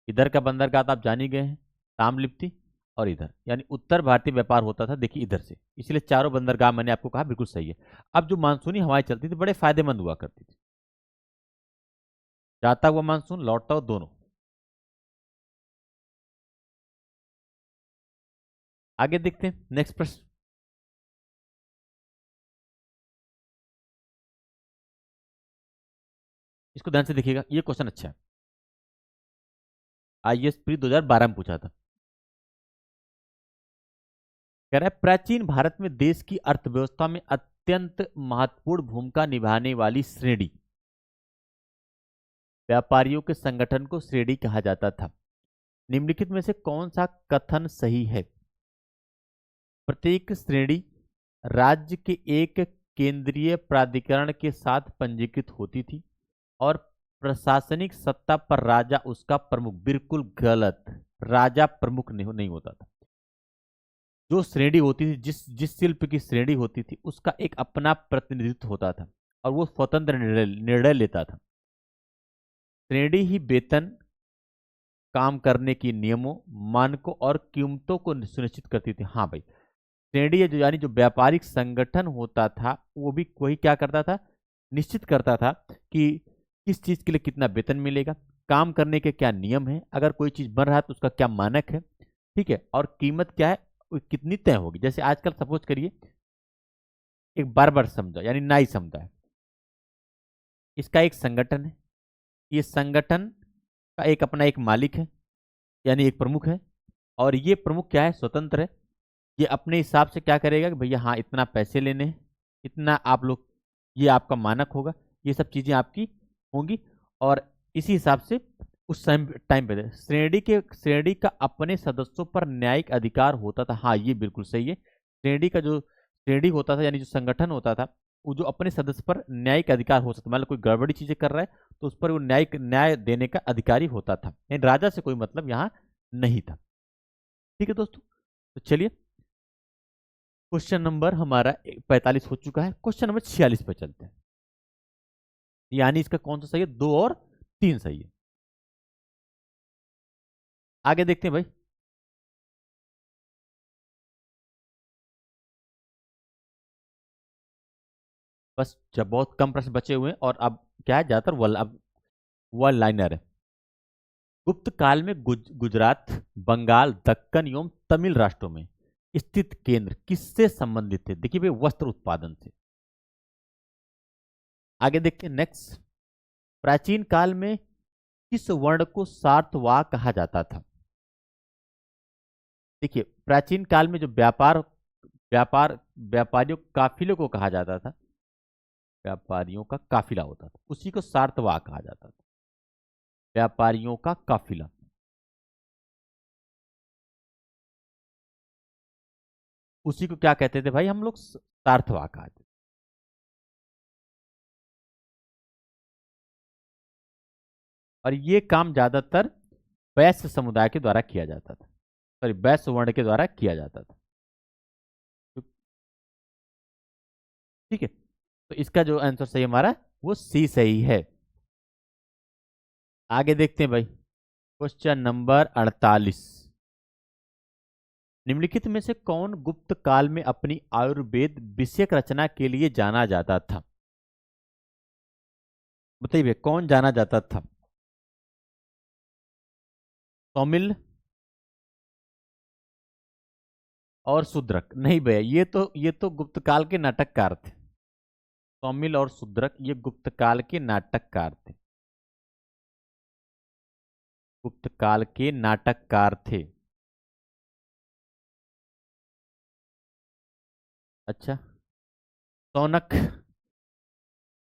इधर का बंदरगाह तो आप जान ही गए हैं, तामलिप्ति। और इधर यानी उत्तर भारतीय व्यापार होता था, देखिए इधर से, इसलिए चारों बंदरगाह मैंने आपको कहा बिल्कुल सही है। अब जो मानसूनी हवाएं चलती थी बड़े फायदेमंद हुआ करती थी, जाता हुआ मानसून, लौटता हुआ, दोनों। आगे देखते हैं नेक्स्ट प्रश्न। इसको ध्यान से देखिएगा, ये क्वेश्चन अच्छा है, आईएएस प्री 2012 में पूछा था। कह रहा है प्राचीन भारत में देश की अर्थव्यवस्था में अत्यंत महत्वपूर्ण भूमिका निभाने वाली श्रेणी, व्यापारियों के संगठन को श्रेणी कहा जाता था। निम्नलिखित में से कौन सा कथन सही है? प्रत्येक श्रेणी राज्य के एक केंद्रीय प्राधिकरण के साथ पंजीकृत होती थी और प्रशासनिक सत्ता पर राजा उसका प्रमुख। बिल्कुल गलत, राजा प्रमुख नहीं होता था। जो श्रेणी होती थी, जिस जिस शिल्प की श्रेणी होती थी, उसका एक अपना प्रतिनिधित्व होता था और वो स्वतंत्र निर्णय लेता था। श्रेणी ही वेतन, काम करने की नियमों, मानकों और कीमतों को सुनिश्चित करती थी। हाँ भाई, श्रेणी जो यानी जो व्यापारिक संगठन होता था, वो भी वही क्या करता था, निश्चित करता था कि किस चीज के लिए कितना वेतन मिलेगा, काम करने के क्या नियम है, अगर कोई चीज बन रहा है तो उसका क्या मानक है, ठीक है, और कीमत क्या है, वो कितनी तय होगी। जैसे आजकल सपोज करिए एक बार्बर समुदाय यानी नाई समुदाय, इसका एक संगठन है, ये संगठन का एक अपना एक मालिक है यानी एक प्रमुख है, और ये प्रमुख क्या है, स्वतंत्र है। ये अपने हिसाब से क्या करेगा कि भैया हाँ इतना पैसे लेने हैं, इतना आप लोग, ये आपका मानक होगा, ये सब चीजें आपकी होंगी, और इसी हिसाब से उस टाइम पे श्रेणी का अपने सदस्यों पर न्यायिक अधिकार होता था। हाँ ये बिल्कुल सही है, श्रेणी का जो श्रेणी होता था यानी जो संगठन होता था, वो जो अपने सदस्य पर न्यायिक अधिकार हो सकता, मतलब कोई गड़बड़ी चीजें कर रहा है तो उस पर वो न्याय देने का अधिकारी होता था, यानी राजा से कोई मतलब यहाँ नहीं था। ठीक है दोस्तों, तो चलिए क्वेश्चन नंबर हमारा 45 हो चुका है, क्वेश्चन नंबर 46 पर चलते हैं। यानी इसका कौन सा सही है, 2 और 3 सही है। आगे देखते हैं भाई। बस जब बहुत कम प्रश्न बचे हुए हैं, और अब क्या है, ज्यादातर अब वन लाइनर है। गुप्त काल में गुजरात, बंगाल, दक्कन एवं तमिल राष्ट्रों में स्थित केंद्र किससे संबंधित थे? देखिए भाई, वस्त्र उत्पादन से। आगे देखते हैं नेक्स्ट। प्राचीन काल में किस वर्ण को सार्थवाह कहा जाता था? देखिए प्राचीन काल में जो व्यापारियों काफिले को कहा जाता था, व्यापारियों का काफिला होता था, उसी को सार्थवाह कहा जाता था, व्यापारियों का काफिला। उसी को क्या कहते थे भाई हम लोग, सार्थवाह कहते थे। और ये काम ज्यादातर वैश्य समुदाय के द्वारा किया जाता था, सॉरी वैश्य वर्ण के द्वारा किया जाता था। ठीक है, तो इसका जो आंसर सही हमारा वो सी सही है। आगे देखते हैं भाई, क्वेश्चन नंबर 48। निम्नलिखित में से कौन गुप्त काल में अपनी आयुर्वेद विषयक रचना के लिए जाना जाता था? बताइए कौन जाना जाता था? सौमिल और शूद्रक? नहीं भैया, ये तो गुप्त काल के नाटककार थे। सौमिल और शूद्रक ये गुप्त काल के नाटककार थे, गुप्त काल के नाटककार थे। अच्छा, सौनक,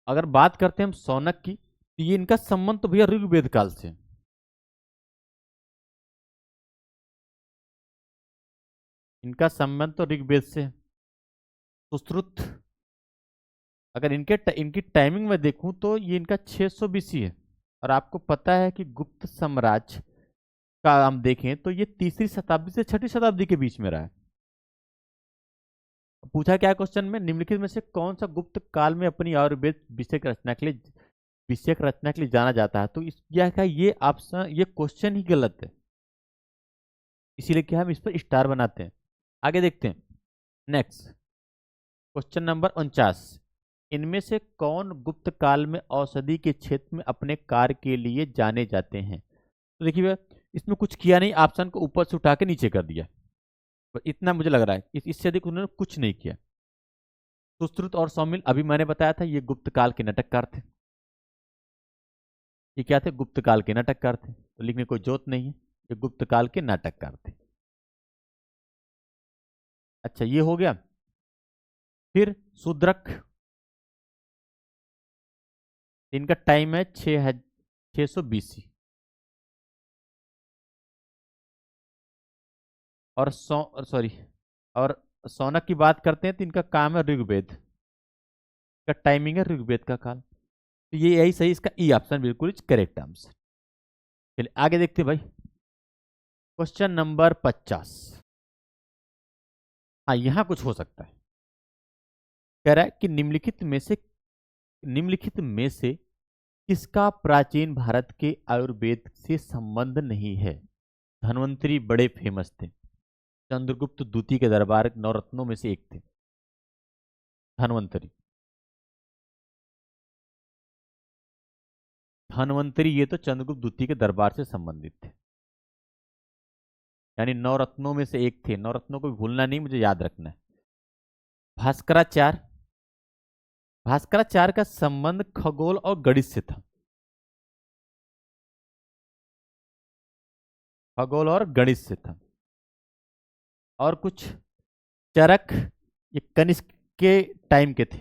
अगर बात करते हैं हम सौनक की, तो ये इनका संबंध तो भैया ऋग्वेद काल से है। इनका संबंध तो ऋग्वेद से है। सुश्रुत, अगर इनकी टाइमिंग में देखूं तो ये इनका 600 बीसी है, और आपको पता है कि गुप्त साम्राज्य का हम देखें तो ये तीसरी शताब्दी से छठी शताब्दी के बीच में रहा है। पूछा क्या क्वेश्चन में, निम्नलिखित में से कौन सा गुप्त काल में अपनी आयुर्वेद विषय की रचना के लिए विषयक रचना के लिए जाना जाता है, तो इस क्या ये ऑप्शन, ये क्वेश्चन ही गलत है, इसीलिए क्या हम इस पर स्टार बनाते हैं। आगे देखते हैं। नेक्स्ट क्वेश्चन नंबर 49, इनमें से कौन गुप्त काल में औषधि के क्षेत्र में अपने कार्य के लिए जाने जाते हैं? तो देखिए भैया, इसमें कुछ किया नहीं, ऑप्शन को ऊपर से उठा के नीचे कर दिया, पर इतना मुझे लग रहा है, इससे अधिक उन्होंने कुछ नहीं किया। सुश्रुत और सौमिल अभी मैंने बताया था, ये गुप्त काल के नाटककार थे। ये क्या थे? गुप्त काल के नाटककार थे, तो लिखने कोई जरूरत नहीं है, ये गुप्त काल के नाटककार थे। अच्छा, ये हो गया। फिर शूद्रक, इनका टाइम है 600 BC। और सॉरी, और सौनक की बात करते हैं तो इनका काम है ऋग्वेद का, टाइमिंग है ऋग्वेद का काल। तो ये यही सही, इसका ई ऑप्शन बिल्कुल इज करेक्ट आंसर। चलिए आगे देखते हैं भाई, क्वेश्चन नंबर 50। हाँ, यहां कुछ हो सकता है। कह रहा है कि निम्नलिखित में से किसका प्राचीन भारत के आयुर्वेद से संबंध नहीं है? धन्वंतरी बड़े फेमस थे, चंद्रगुप्त द्वितीय के दरबार नवरत्नों में से एक थे धन्वंतरी। धन्वंतरी ये तो चंद्रगुप्त द्वितीय के दरबार से संबंधित थे, यानी नवरत्नों में से एक थे। नवरत्नों को भी भूलना नहीं, मुझे याद रखना है। भास्कराचार्य, भास्कराचार्य का संबंध खगोल और गणित से था, खगोल और गणित से था। और कुछ, चरक, ये कनिष्क के टाइम के थे।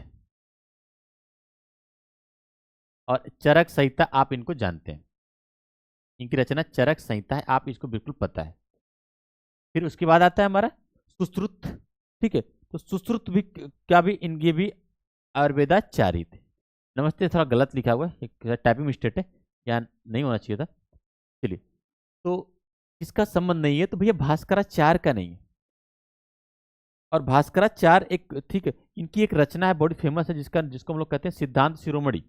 और चरक संहिता आप इनको जानते हैं, इनकी रचना चरक संहिता है, आप इसको बिल्कुल पता है। फिर उसके बाद आता है हमारा सुश्रुत। ठीक है, तो सुश्रुत भी क्या, भी इनके भी आयुर्वेदाचार्य थे। नमस्ते थोड़ा गलत लिखा हुआ है, टाइपिंग मिस्टेक है, या नहीं होना चाहिए था। चलिए, तो इसका संबंध नहीं है, तो भैया भास्कराचार्य का नहीं है। और भास्कराचार्य एक, ठीक है, इनकी एक रचना है बड़ी फेमस है, जिसका जिसको हम लोग कहते हैं सिद्धांत शिरोमणि।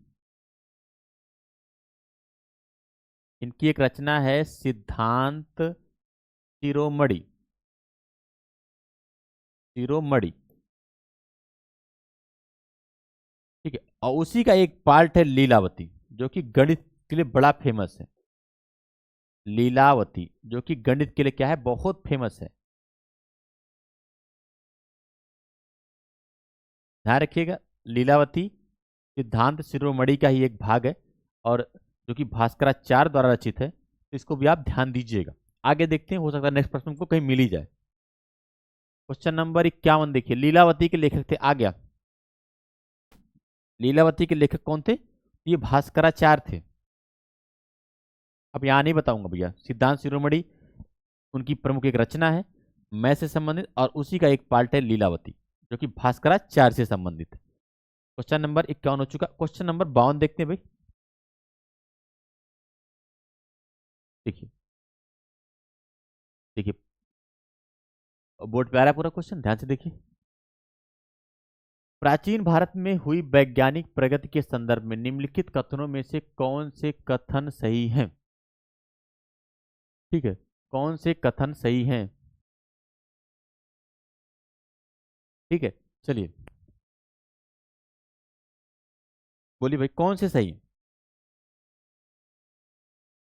इनकी एक रचना है सिद्धांत शिरोमणि, शिरोमणि। ठीक है, और उसी का एक पार्ट है लीलावती, जो कि गणित के लिए बड़ा फेमस है। लीलावती जो कि गणित के लिए क्या है, बहुत फेमस है। ध्यान रखिएगा, लीलावती सिद्धांत शिरोमणि का ही एक भाग है, और जो कि भास्कराचार्य द्वारा रचित है, तो इसको भी आप ध्यान दीजिएगा। आगे देखते हैं, हो सकता है नेक्स्ट प्रश्न को कहीं मिल ही जाए। क्वेश्चन नंबर 51 देखिए, लीलावती के लेखक थे, आ गया। लीलावती के लेखक कौन थे? ये भास्कराचार्य थे। अब यहां नहीं बताऊंगा भैया, सिद्धांत शिरोमणि उनकी प्रमुख एक रचना है, मैं से संबंधित, और उसी का एक पार्ट है लीलावती, जो कि भास्कराचार्य से संबंधित है। क्वेश्चन नंबर 51 हो चुका, क्वेश्चन नंबर 52 देखते हैं भाई। देखिए, देखिए, बोर्ड पे आ रहा है पूरा क्वेश्चन, ध्यान से देखिए। प्राचीन भारत में हुई वैज्ञानिक प्रगति के संदर्भ में निम्नलिखित कथनों में से कौन से कथन सही हैं? ठीक है, कौन से कथन सही हैं? ठीक है, चलिए बोलिए भाई, कौन से सही हैं?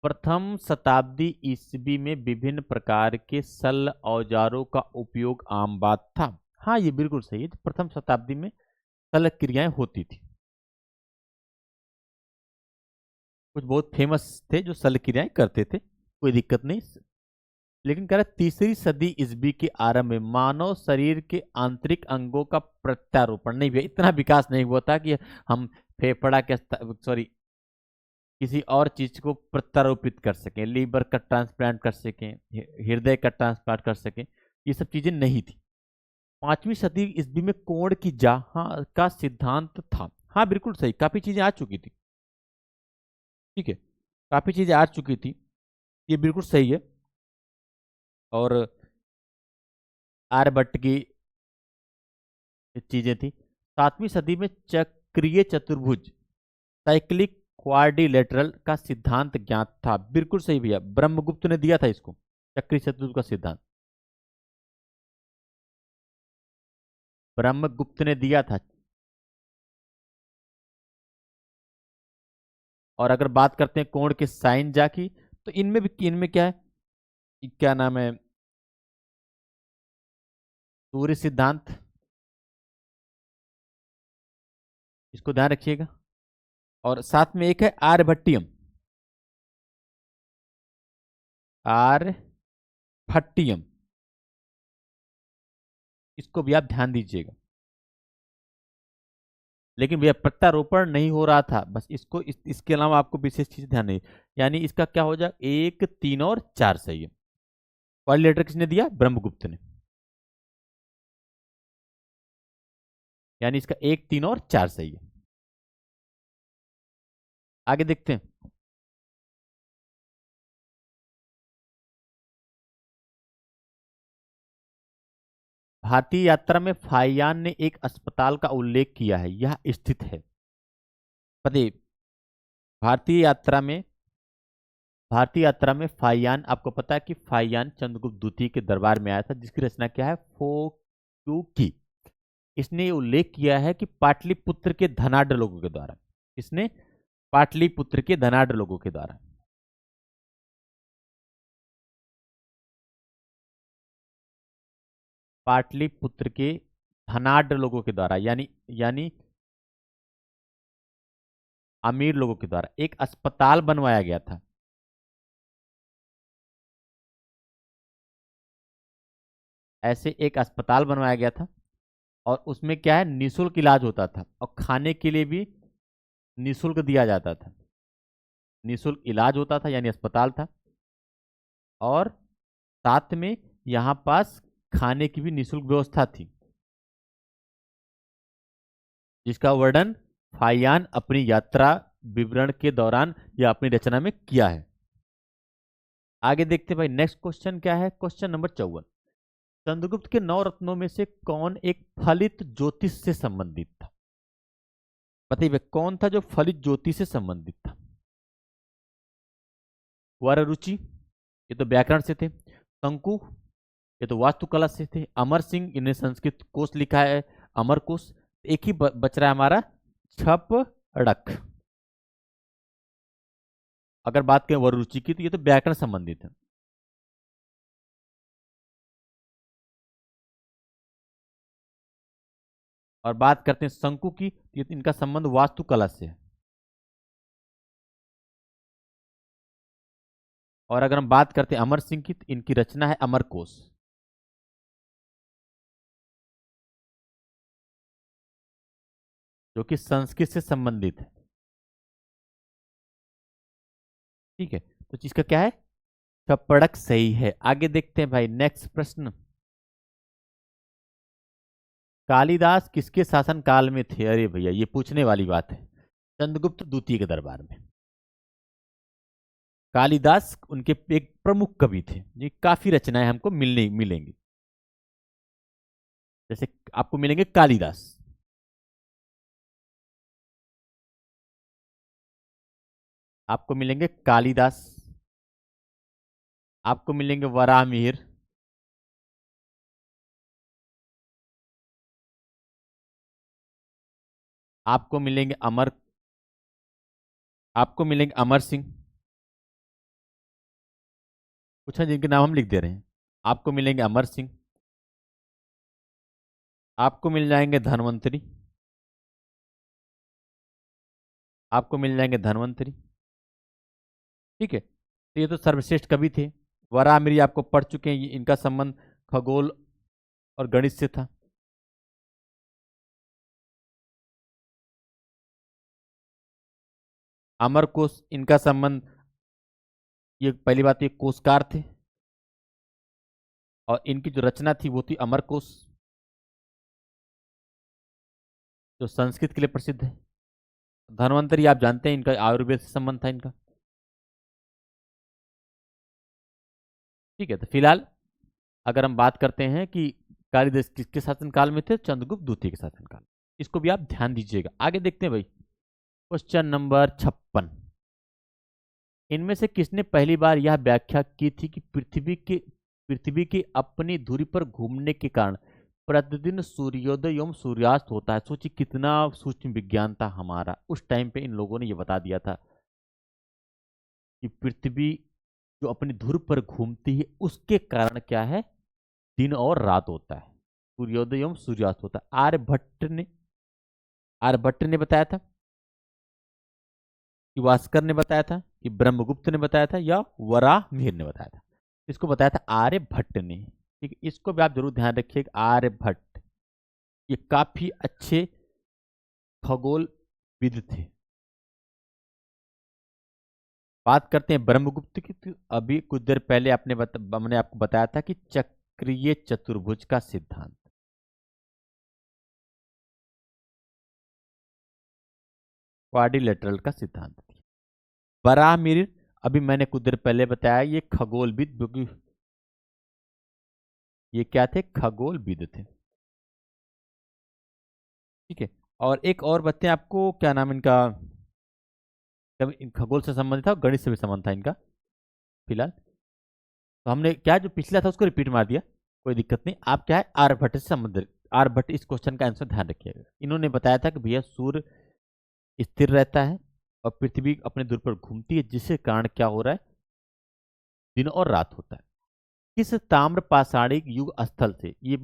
प्रथम शताब्दी ईस्वी में विभिन्न प्रकार के शल्य औजारों का उपयोग आम बात था। हाँ, ये बिल्कुल सही है, प्रथम शताब्दी में शल्य क्रियाएं होती थी। कुछ बहुत फेमस थे जो शल्य क्रियाएं करते थे, कोई दिक्कत नहीं। लेकिन कह रहा है तीसरी सदी ईस्वी के आरंभ में मानव शरीर के आंतरिक अंगों का प्रत्यारोपण नहीं हुआ, इतना विकास नहीं हुआ था कि हम फेफड़ा के, सॉरी, किसी और चीज को प्रत्यारोपित कर सकें, लीवर का ट्रांसप्लांट कर सकें, हृदय का ट्रांसप्लांट कर सकें, ये सब चीजें नहीं थी। 5वीं सदी ईस्वी में कोण की जहां का सिद्धांत था। हाँ बिल्कुल सही, काफी चीजें आ चुकी थी। ठीक है, काफी चीजें आ चुकी थी, ये बिल्कुल सही है। और आर्यभट्ट की चीजें थी। 7वीं सदी में चक्रीय चतुर्भुज, साइक्लिक क्वाड्रिलेटरल का सिद्धांत ज्ञात था? बिल्कुल सही भैया, ब्रह्मगुप्त ने दिया था इसको, चक्री चतुर्भुज का सिद्धांत ब्रह्मगुप्त ने दिया था। और अगर बात करते हैं कोण के साइन जा की, तो इनमें भी, इनमें क्या है, क्या नाम है, सूर्य सिद्धांत, इसको ध्यान रखिएगा। और साथ में एक है आर्यभट्टियम, आर्यभट्टियम, इसको भी आप ध्यान दीजिएगा। लेकिन भैया प्रत्यारोपण नहीं हो रहा था, बस इसको इसके अलावा आपको विशेष चीज ध्यान नहीं, यानी इसका क्या हो जाए, 1, 3 और 4 सही है। क्वाड्रिलेटरल किसने दिया? ब्रह्मगुप्त ने, यानी इसका 1, 3 और 4 सही है। आगे देखते हैं। भारतीय यात्रा में फाहियान ने एक अस्पताल का उल्लेख किया है, यह स्थित है, पते, भारतीय यात्रा में, भारतीय यात्रा में फाहियान, आपको पता है कि फाहियान चंद्रगुप्त द्वितीय के दरबार में आया था, जिसकी रचना क्या है, फोक्यू की। इसने ये उल्लेख किया है कि पाटलिपुत्र के धनाढ़ लोगों के द्वारा, इसने पाटलिपुत्र के धनाढ़ लोगों के द्वारा, पाटलिपुत्र के धनाढ़ लोगों के द्वारा, यानी यानी अमीर लोगों के द्वारा एक अस्पताल बनवाया गया था। ऐसे एक अस्पताल बनवाया गया था, और उसमें क्या है, निःशुल्क इलाज होता था, और खाने के लिए भी निःशुल्क दिया जाता था। निःशुल्क इलाज होता था, यानी अस्पताल था, और साथ में यहां पास खाने की भी निःशुल्क व्यवस्था थी, जिसका वर्णन फाहियान अपनी यात्रा विवरण के दौरान या अपनी रचना में किया है। आगे देखते हैं भाई, नेक्स्ट क्वेश्चन क्या है, क्वेश्चन नंबर 54। चंद्रगुप्त के 9 रत्नों में से कौन एक फलित ज्योतिष से संबंधित था? बताइए कौन था जो फलित ज्योतिष से संबंधित था? वररुचि, ये तो व्याकरण से थे। शंकु, ये तो वास्तुकला से थे। अमर सिंह, इन्हें संस्कृत कोश लिखा है, अमर कोश। एक ही बच रहा है हमारा, छपड़क। अगर बात करें वररुचि की, तो ये तो व्याकरण संबंधित है। और बात करते हैं शंकु की, तो इनका संबंध वास्तुकला से है। और अगर हम बात करते हैं अमर सिंह की, तो इनकी रचना है अमर कोश, जो कि संस्कृत से संबंधित है। ठीक है, तो चीज का क्या है, छपड़क सही है। आगे देखते हैं भाई, नेक्स्ट प्रश्न। कालिदास किसके शासन काल में थे? अरे भैया ये पूछने वाली बात है, चंद्रगुप्त द्वितीय के दरबार में। कालिदास उनके एक प्रमुख कवि थे, ये काफी रचनाएं हमको मिलेंगी। जैसे आपको मिलेंगे कालिदास, आपको मिलेंगे कालिदास, आपको मिलेंगे वराहमिहिर, आपको मिलेंगे आपको मिलेंगे अमर सिंह, कुछ है जिनके नाम हम लिख दे रहे हैं। आपको मिलेंगे अमर सिंह, आपको मिल जाएंगे धनवंतरी, आपको मिल जाएंगे धनवंतरी। ठीक है, तो ये तो सर्वश्रेष्ठ कवि थे। वराहमिहिर आपको पढ़ चुके हैं, इनका संबंध खगोल और गणित से था। अमर कोश, इनका संबंध, ये पहली बात, ये कोशकार थे, और इनकी जो रचना थी वो थी अमर कोश, जो संस्कृत के लिए प्रसिद्ध है। धन्वंतरी आप जानते हैं, इनका आयुर्वेद से संबंध था इनका। ठीक है, तो फिलहाल अगर हम बात करते हैं कि कालिदास किसके शासनकाल में थे, चंद्रगुप्त द्वितीय के शासनकाल, इसको भी आप ध्यान दीजिएगा। आगे देखते हैं भाई, क्वेश्चन नंबर 56। इनमें से किसने पहली बार यह व्याख्या की थी कि पृथ्वी की अपनी धुरी पर घूमने के कारण प्रतिदिन सूर्योदय एवं सूर्यास्त होता है। सोचिए कितना सूक्ष्म विज्ञान था हमारा उस टाइम पे, इन लोगों ने ये बता दिया था कि पृथ्वी जो अपनी धुरी पर घूमती है उसके कारण क्या है, दिन और रात होता है, सूर्योदय एवं सूर्यास्त होता है। आर्यभट्ट ने बताया था, कि भास्कर ने बताया था, कि ब्रह्मगुप्त ने बताया था, या वराहमिहिर ने बताया था। इसको बताया था आर्यभट्ट ने। ठीक है, इसको भी आप जरूर ध्यान रखिएगा। आर्यभट्ट ये काफी अच्छे खगोलविद थे। बात करते हैं ब्रह्मगुप्त की, तो अभी कुछ देर पहले हमने आपको बताया था कि चक्रीय चतुर्भुज का सिद्धांत, क्वाड्रिलेटरल का सिद्धांत थी। बराहमिहिर अभी मैंने कुछ देर पहले बताया, ये खगोलविद, क्योंकि ये क्या थे, खगोलविद थे। ठीक है, और एक और बच्चे आपको, क्या नाम इनका, खगोल से संबंधित था और गणित से भी संबंध था इनका फिलहाल। तो हमने क्या जो पिछला था उसको रिपीट मार दिया, कोई दिक्कत नहीं। आप क्या है, आर्यभट्ट से संबंधित, आर्यभट्ट इस क्वेश्चन का आंसर ध्यान रखिएगा। इन्होंने बताया था कि भैया सूर्य स्थिर रहता है और पृथ्वी अपने दूर पर घूमती है, जिसके कारण क्या हो रहा है, दिन और रात होता है। किस ताम्र पाषाणिक युग स्थल से ये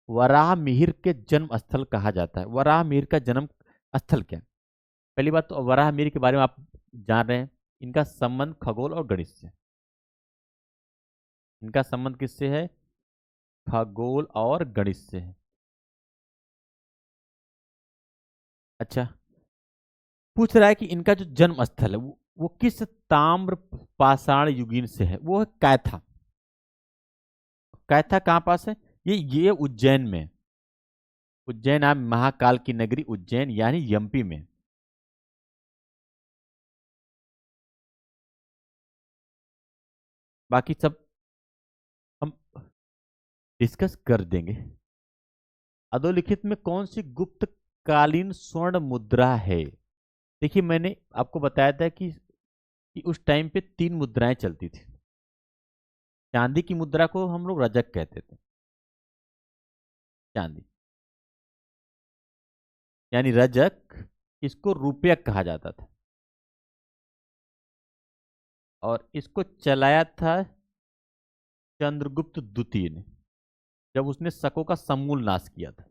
वराहमिहिर के जन्म स्थल कहा जाता है? वराहमिहिर का जन्म स्थल क्या है? पहली बात तो वराहमिहिर के बारे में आप जान रहे हैं, इनका संबंध खगोल और गणित से। इनका संबंध किससे है? खगोल और गणित से है। अच्छा, पूछ रहा है कि इनका जो जन्म स्थल है वो किस ताम्र पाषाण युगीन से है? वो है कैथा। कैथा कहाँ पास है? ये उज्जैन में। उज्जैन, आप महाकाल की नगरी उज्जैन यानी एमपी में। बाकी सब हम डिस्कस कर देंगे। अधोलिखित में कौन सी गुप्त कालीन स्वर्ण मुद्रा है? देखिए मैंने आपको बताया था कि उस टाइम पे 3 मुद्राएं चलती थी। चांदी की मुद्रा को हम लोग रजक कहते थे, चांदी यानी रजक, इसको रुपया कहा जाता था। और इसको चलाया था चंद्रगुप्त द्वितीय ने, जब उसने शकों का समूल नाश किया था।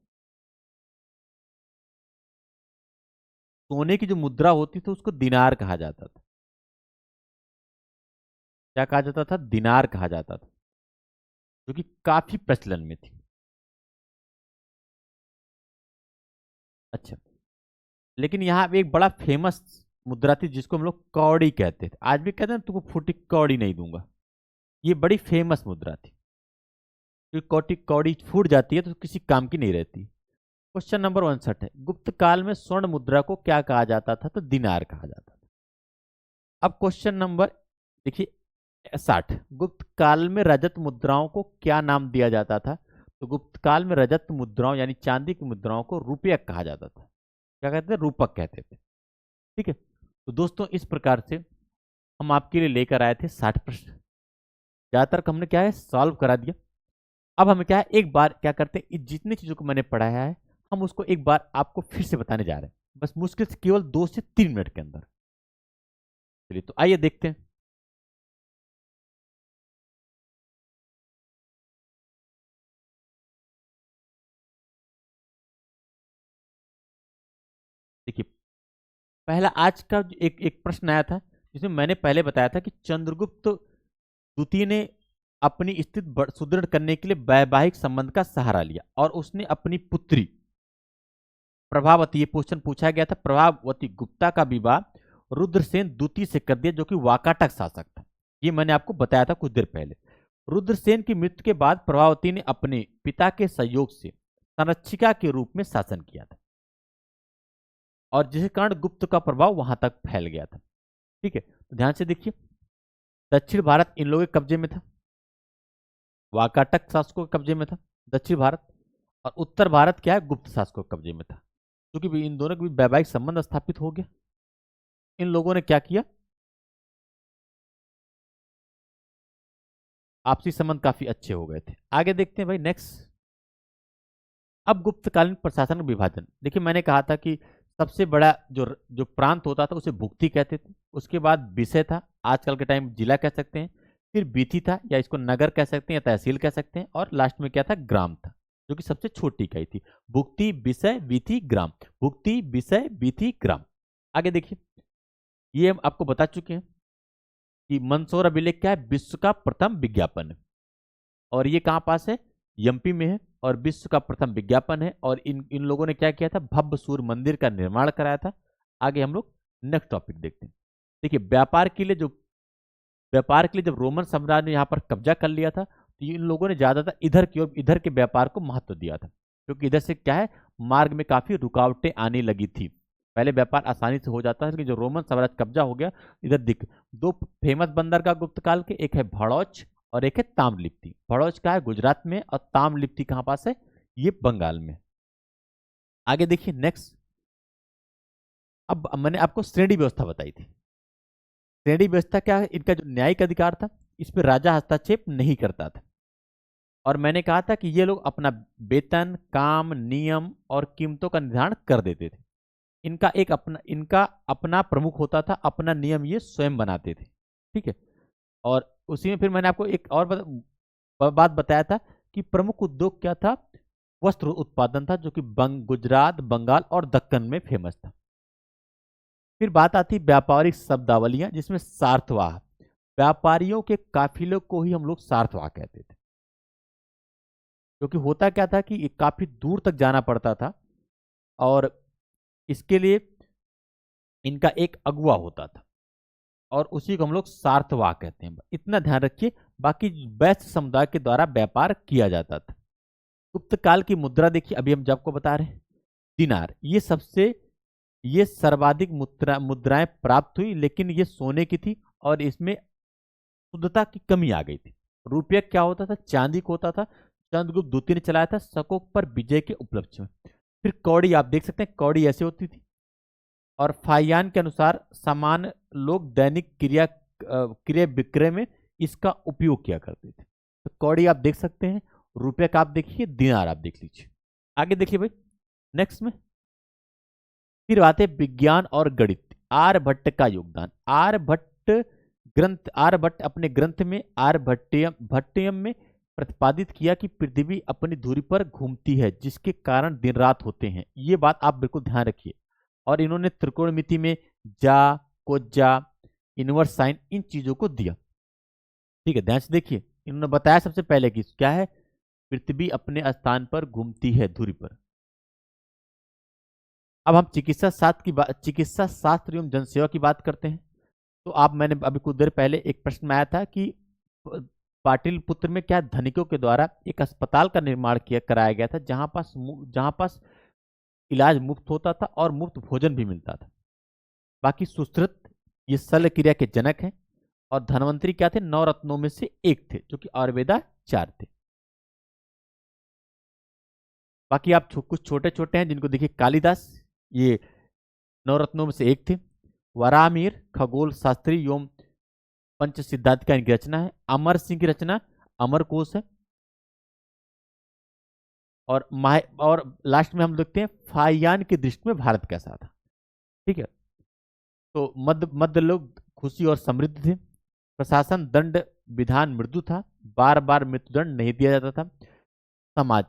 सोने की जो मुद्रा होती थी उसको दिनार कहा जाता था। क्या कहा जाता था? दिनार कहा जाता था, जो कि काफी प्रचलन में थी। अच्छा, लेकिन यहाँ पे एक बड़ा फेमस मुद्रा थी जिसको हम लोग कौड़ी कहते थे, आज भी कहते हैं, तुमको फूटी कौड़ी नहीं दूंगा। ये बड़ी फेमस मुद्रा थी, क्योंकि कौटी कौड़ी फूट जाती है तो किसी काम की नहीं रहती। क्वेश्चन नंबर 59 है, गुप्त काल में स्वर्ण मुद्रा को क्या कहा जाता था? तो दिनार कहा जाता था। अब क्वेश्चन नंबर देखिए 60, गुप्त काल में रजत मुद्राओं को क्या नाम दिया जाता था? तो गुप्त काल में रजत मुद्राओं यानी चांदी की मुद्राओं को रुपया कहा जाता था। क्या कहते थे? रूपक कहते थे। ठीक है, तो दोस्तों इस प्रकार से हम आपके लिए लेकर आए थे 60 प्रश्न। ज्यादातर हमने क्या है, सॉल्व करा दिया। अब हमें क्या है, एक बार क्या करते हैं, जितनी चीजों को मैंने पढ़ाया है हम उसको एक बार आपको फिर से बताने जा रहे हैं, बस मुश्किल से केवल 2 से 3 मिनट के अंदर। चलिए तो आइए देखते हैं। देखिए पहला आज का एक एक प्रश्न आया था, जिसमें मैंने पहले बताया था कि चंद्रगुप्त द्वितीय ने अपनी स्थिति सुदृढ़ करने के लिए वैवाहिक संबंध का सहारा लिया और उसने अपनी पुत्री प्रभावती, ये क्वेश्चन पूछा गया था, प्रभावती गुप्ता का विवाह रुद्रसेन द्वितीय से कर दिया, जो कि वाकाटक शासक था। ये मैंने आपको बताया था कुछ देर पहले। रुद्रसेन की मृत्यु के बाद प्रभावती ने अपने पिता के सहयोग से संरक्षिका के रूप में शासन किया था, और जिसके कारण गुप्त का प्रभाव वहां तक फैल गया था। ठीक है, तो ध्यान से देखिए, दक्षिण भारत इन लोगों के कब्जे में था, वाकाटक शासकों के कब्जे में था दक्षिण भारत, और उत्तर भारत क्या है, गुप्त शासकों के कब्जे में था। क्योंकि इन दोनों के बीच वैवाहिक संबंध स्थापित हो गया, इन लोगों ने क्या किया, आपसी संबंध काफी अच्छे हो गए थे। आगे देखते हैं भाई नेक्स्ट। अब गुप्तकालीन प्रशासन का विभाजन। देखिए मैंने कहा था कि सबसे बड़ा जो जो प्रांत होता था उसे भुक्ति कहते थे, उसके बाद विषय था, आजकल के टाइम जिला कह सकते हैं, फिर बीथी था या इसको नगर कह सकते हैं या तहसील कह सकते हैं, और लास्ट में क्या था, ग्राम था, जो कि सबसे छोटी इकाई थी। भुक्ति, विषय, वीथी, ग्राम। भुक्ति, विषय, वीथी, ग्राम। आगे देखिए, ये हम आपको बता चुके हैं कि मंदसौर अभिलेख क्या है, विश्व का प्रथम विज्ञापन है, और ये कहाँ पास है, एमपी में है, और विश्व का प्रथम विज्ञापन है। और इन इन लोगों ने क्या किया था, भव्य सूर्य मंदिर का निर्माण कराया था। आगे हम लोग नेक्स्ट टॉपिक देखते हैं। देखिए व्यापार के लिए जब रोमन साम्राज्य ने यहाँ पर कब्जा कर लिया था, तो इन लोगों ने ज्यादातर इधर की ओर, इधर के व्यापार को महत्व दिया था, क्योंकि इधर से क्या है, मार्ग में काफी रुकावटें आने लगी थी। पहले व्यापार आसानी से हो जाता है, लेकिन जो रोमन साम्राज्य कब्जा हो गया, इधर दिख दो फेमस बंदरगाह गुप्त काल के, एक है भड़ौच और एक है ताम्रलिप्ति। भड़ौच का है गुजरात में, और ताम्रलिप्ति कहाँ पास है, ये बंगाल में। आगे देखिए नेक्स्ट। अब मैंने आपको श्रेणी व्यवस्था बताई थी। श्रेणी व्यवस्था क्या है, इनका जो न्यायिक अधिकार था, इस पर राजा हस्तक्षेप नहीं करता था। और मैंने कहा था कि ये लोग अपना वेतन, काम, नियम और कीमतों का निर्धारण कर देते थे। इनका अपना प्रमुख होता था, अपना नियम ये स्वयं बनाते थे। ठीक है। और उसी में फिर मैंने आपको एक और बात बताया था कि प्रमुख उद्योग क्या था, वस्त्र उत्पादन था, जो कि गुजरात, बंगाल और दक्कन में फेमस था। फिर बात आती व्यापारिक शब्दावलियां, जिसमें सार्थवाह, व्यापारियों के काफिले को ही हम लोग सार्थवाह कहते थे, क्योंकि होता क्या था कि काफी दूर तक जाना पड़ता था, और इसके लिए इनका एक अगुवा होता था, और उसी को हम लोग सार्थवाह कहते हैं। इतना ध्यान रखिए। बाकी वैश्य समुदाय के द्वारा व्यापार किया जाता था। गुप्त काल की मुद्रा देखिए, अभी हम जब को बता रहे हैं, दिनार, ये सर्वाधिक मुद्राएं प्राप्त हुई, लेकिन ये सोने की थी, और इसमें शुद्धता की कमी आ गई थी। रुपया क्या होता था, चांदी को होता था। चंद्रगुप्त द्वितीय ने चलाया था शकों पर विजय के उपलक्ष्य में। फिर कौड़ी आप देख सकते हैं, कौड़ी ऐसे होती थी। और फाहियान के अनुसार समान लोग दैनिक क्रिया विक्रय में इसका उपयोग किया करते थे। तो कौड़ी आप देख सकते हैं, रुपये का आप देखिए, दिनार आप देख लीजिए। आगे देखिए भाई नेक्स्ट में, फिर आते विज्ञान और गणित। आर्यभट्ट का योगदान। आर्यभट्ट अपने ग्रंथ में भट्टयम में प्रतिपादित किया कि पृथ्वी अपनी धुरी पर घूमती है, जिसके कारण दिन रात होते हैं। ये बात आप बिल्कुल ध्यान रखिए। और इन्होंने त्रिकोणमिति में जा, कोज्जा, इनवर्स साइन, इन चीजों को दिया। ठीक है, ध्यान से देखिए। इन्होंने बताया सबसे पहले कि क्या है, पृथ्वी अपने स्थान पर घूमती है, धुरी पर। अब हम चिकित्सा शास्त्र एवं जनसेवा की बात करते हैं। तो आप, मैंने अभी कुछ देर पहले एक प्रश्न में आया था कि पाटलिपुत्र में क्या धनिकों के द्वारा एक अस्पताल का निर्माण कराया गया था, जहां पास इलाज मुफ्त होता था और मुफ्त भोजन भी मिलता था। बाकी सुश्रुत, ये शल्य क्रिया के जनक हैं। और धनवंतरी क्या थे, 9 रत्नों में से एक थे, जो कि आयुर्वेदाचार्य थे। बाकी आप कुछ छोटे छोटे हैं जिनको देखिए, कालिदास, ये 9 रत्नों में से एक थे। वरामीर खगोल शास्त्री एवं पंच सिद्धांत का इनकी रचना है। अमर सिंह की रचना अमर कोश है। और लास्ट में हम देखते हैं फाहियान की दृष्टि में भारत कैसा था। ठीक है। तो मध्य लोग खुशी और समृद्ध थे। प्रशासन दंड विधान मृदु था, बार बार मृत्युदंड नहीं दिया जाता था। समाज,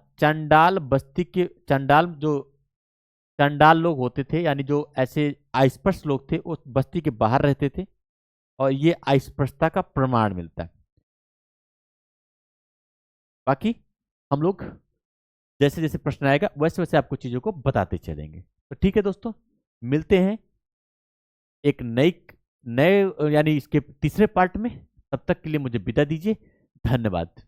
चंडाल लोग होते थे, यानी जो ऐसे अस्पृश्य लोग थे, वो बस्ती के बाहर रहते थे, और ये अस्पृश्यता का प्रमाण मिलता है। बाकी हम लोग जैसे जैसे प्रश्न आएगा, वैसे वैसे आपको चीजों को बताते चलेंगे। तो ठीक है दोस्तों, मिलते हैं एक नए यानी इसके तीसरे पार्ट में। तब तक के लिए मुझे विदा दीजिए। धन्यवाद।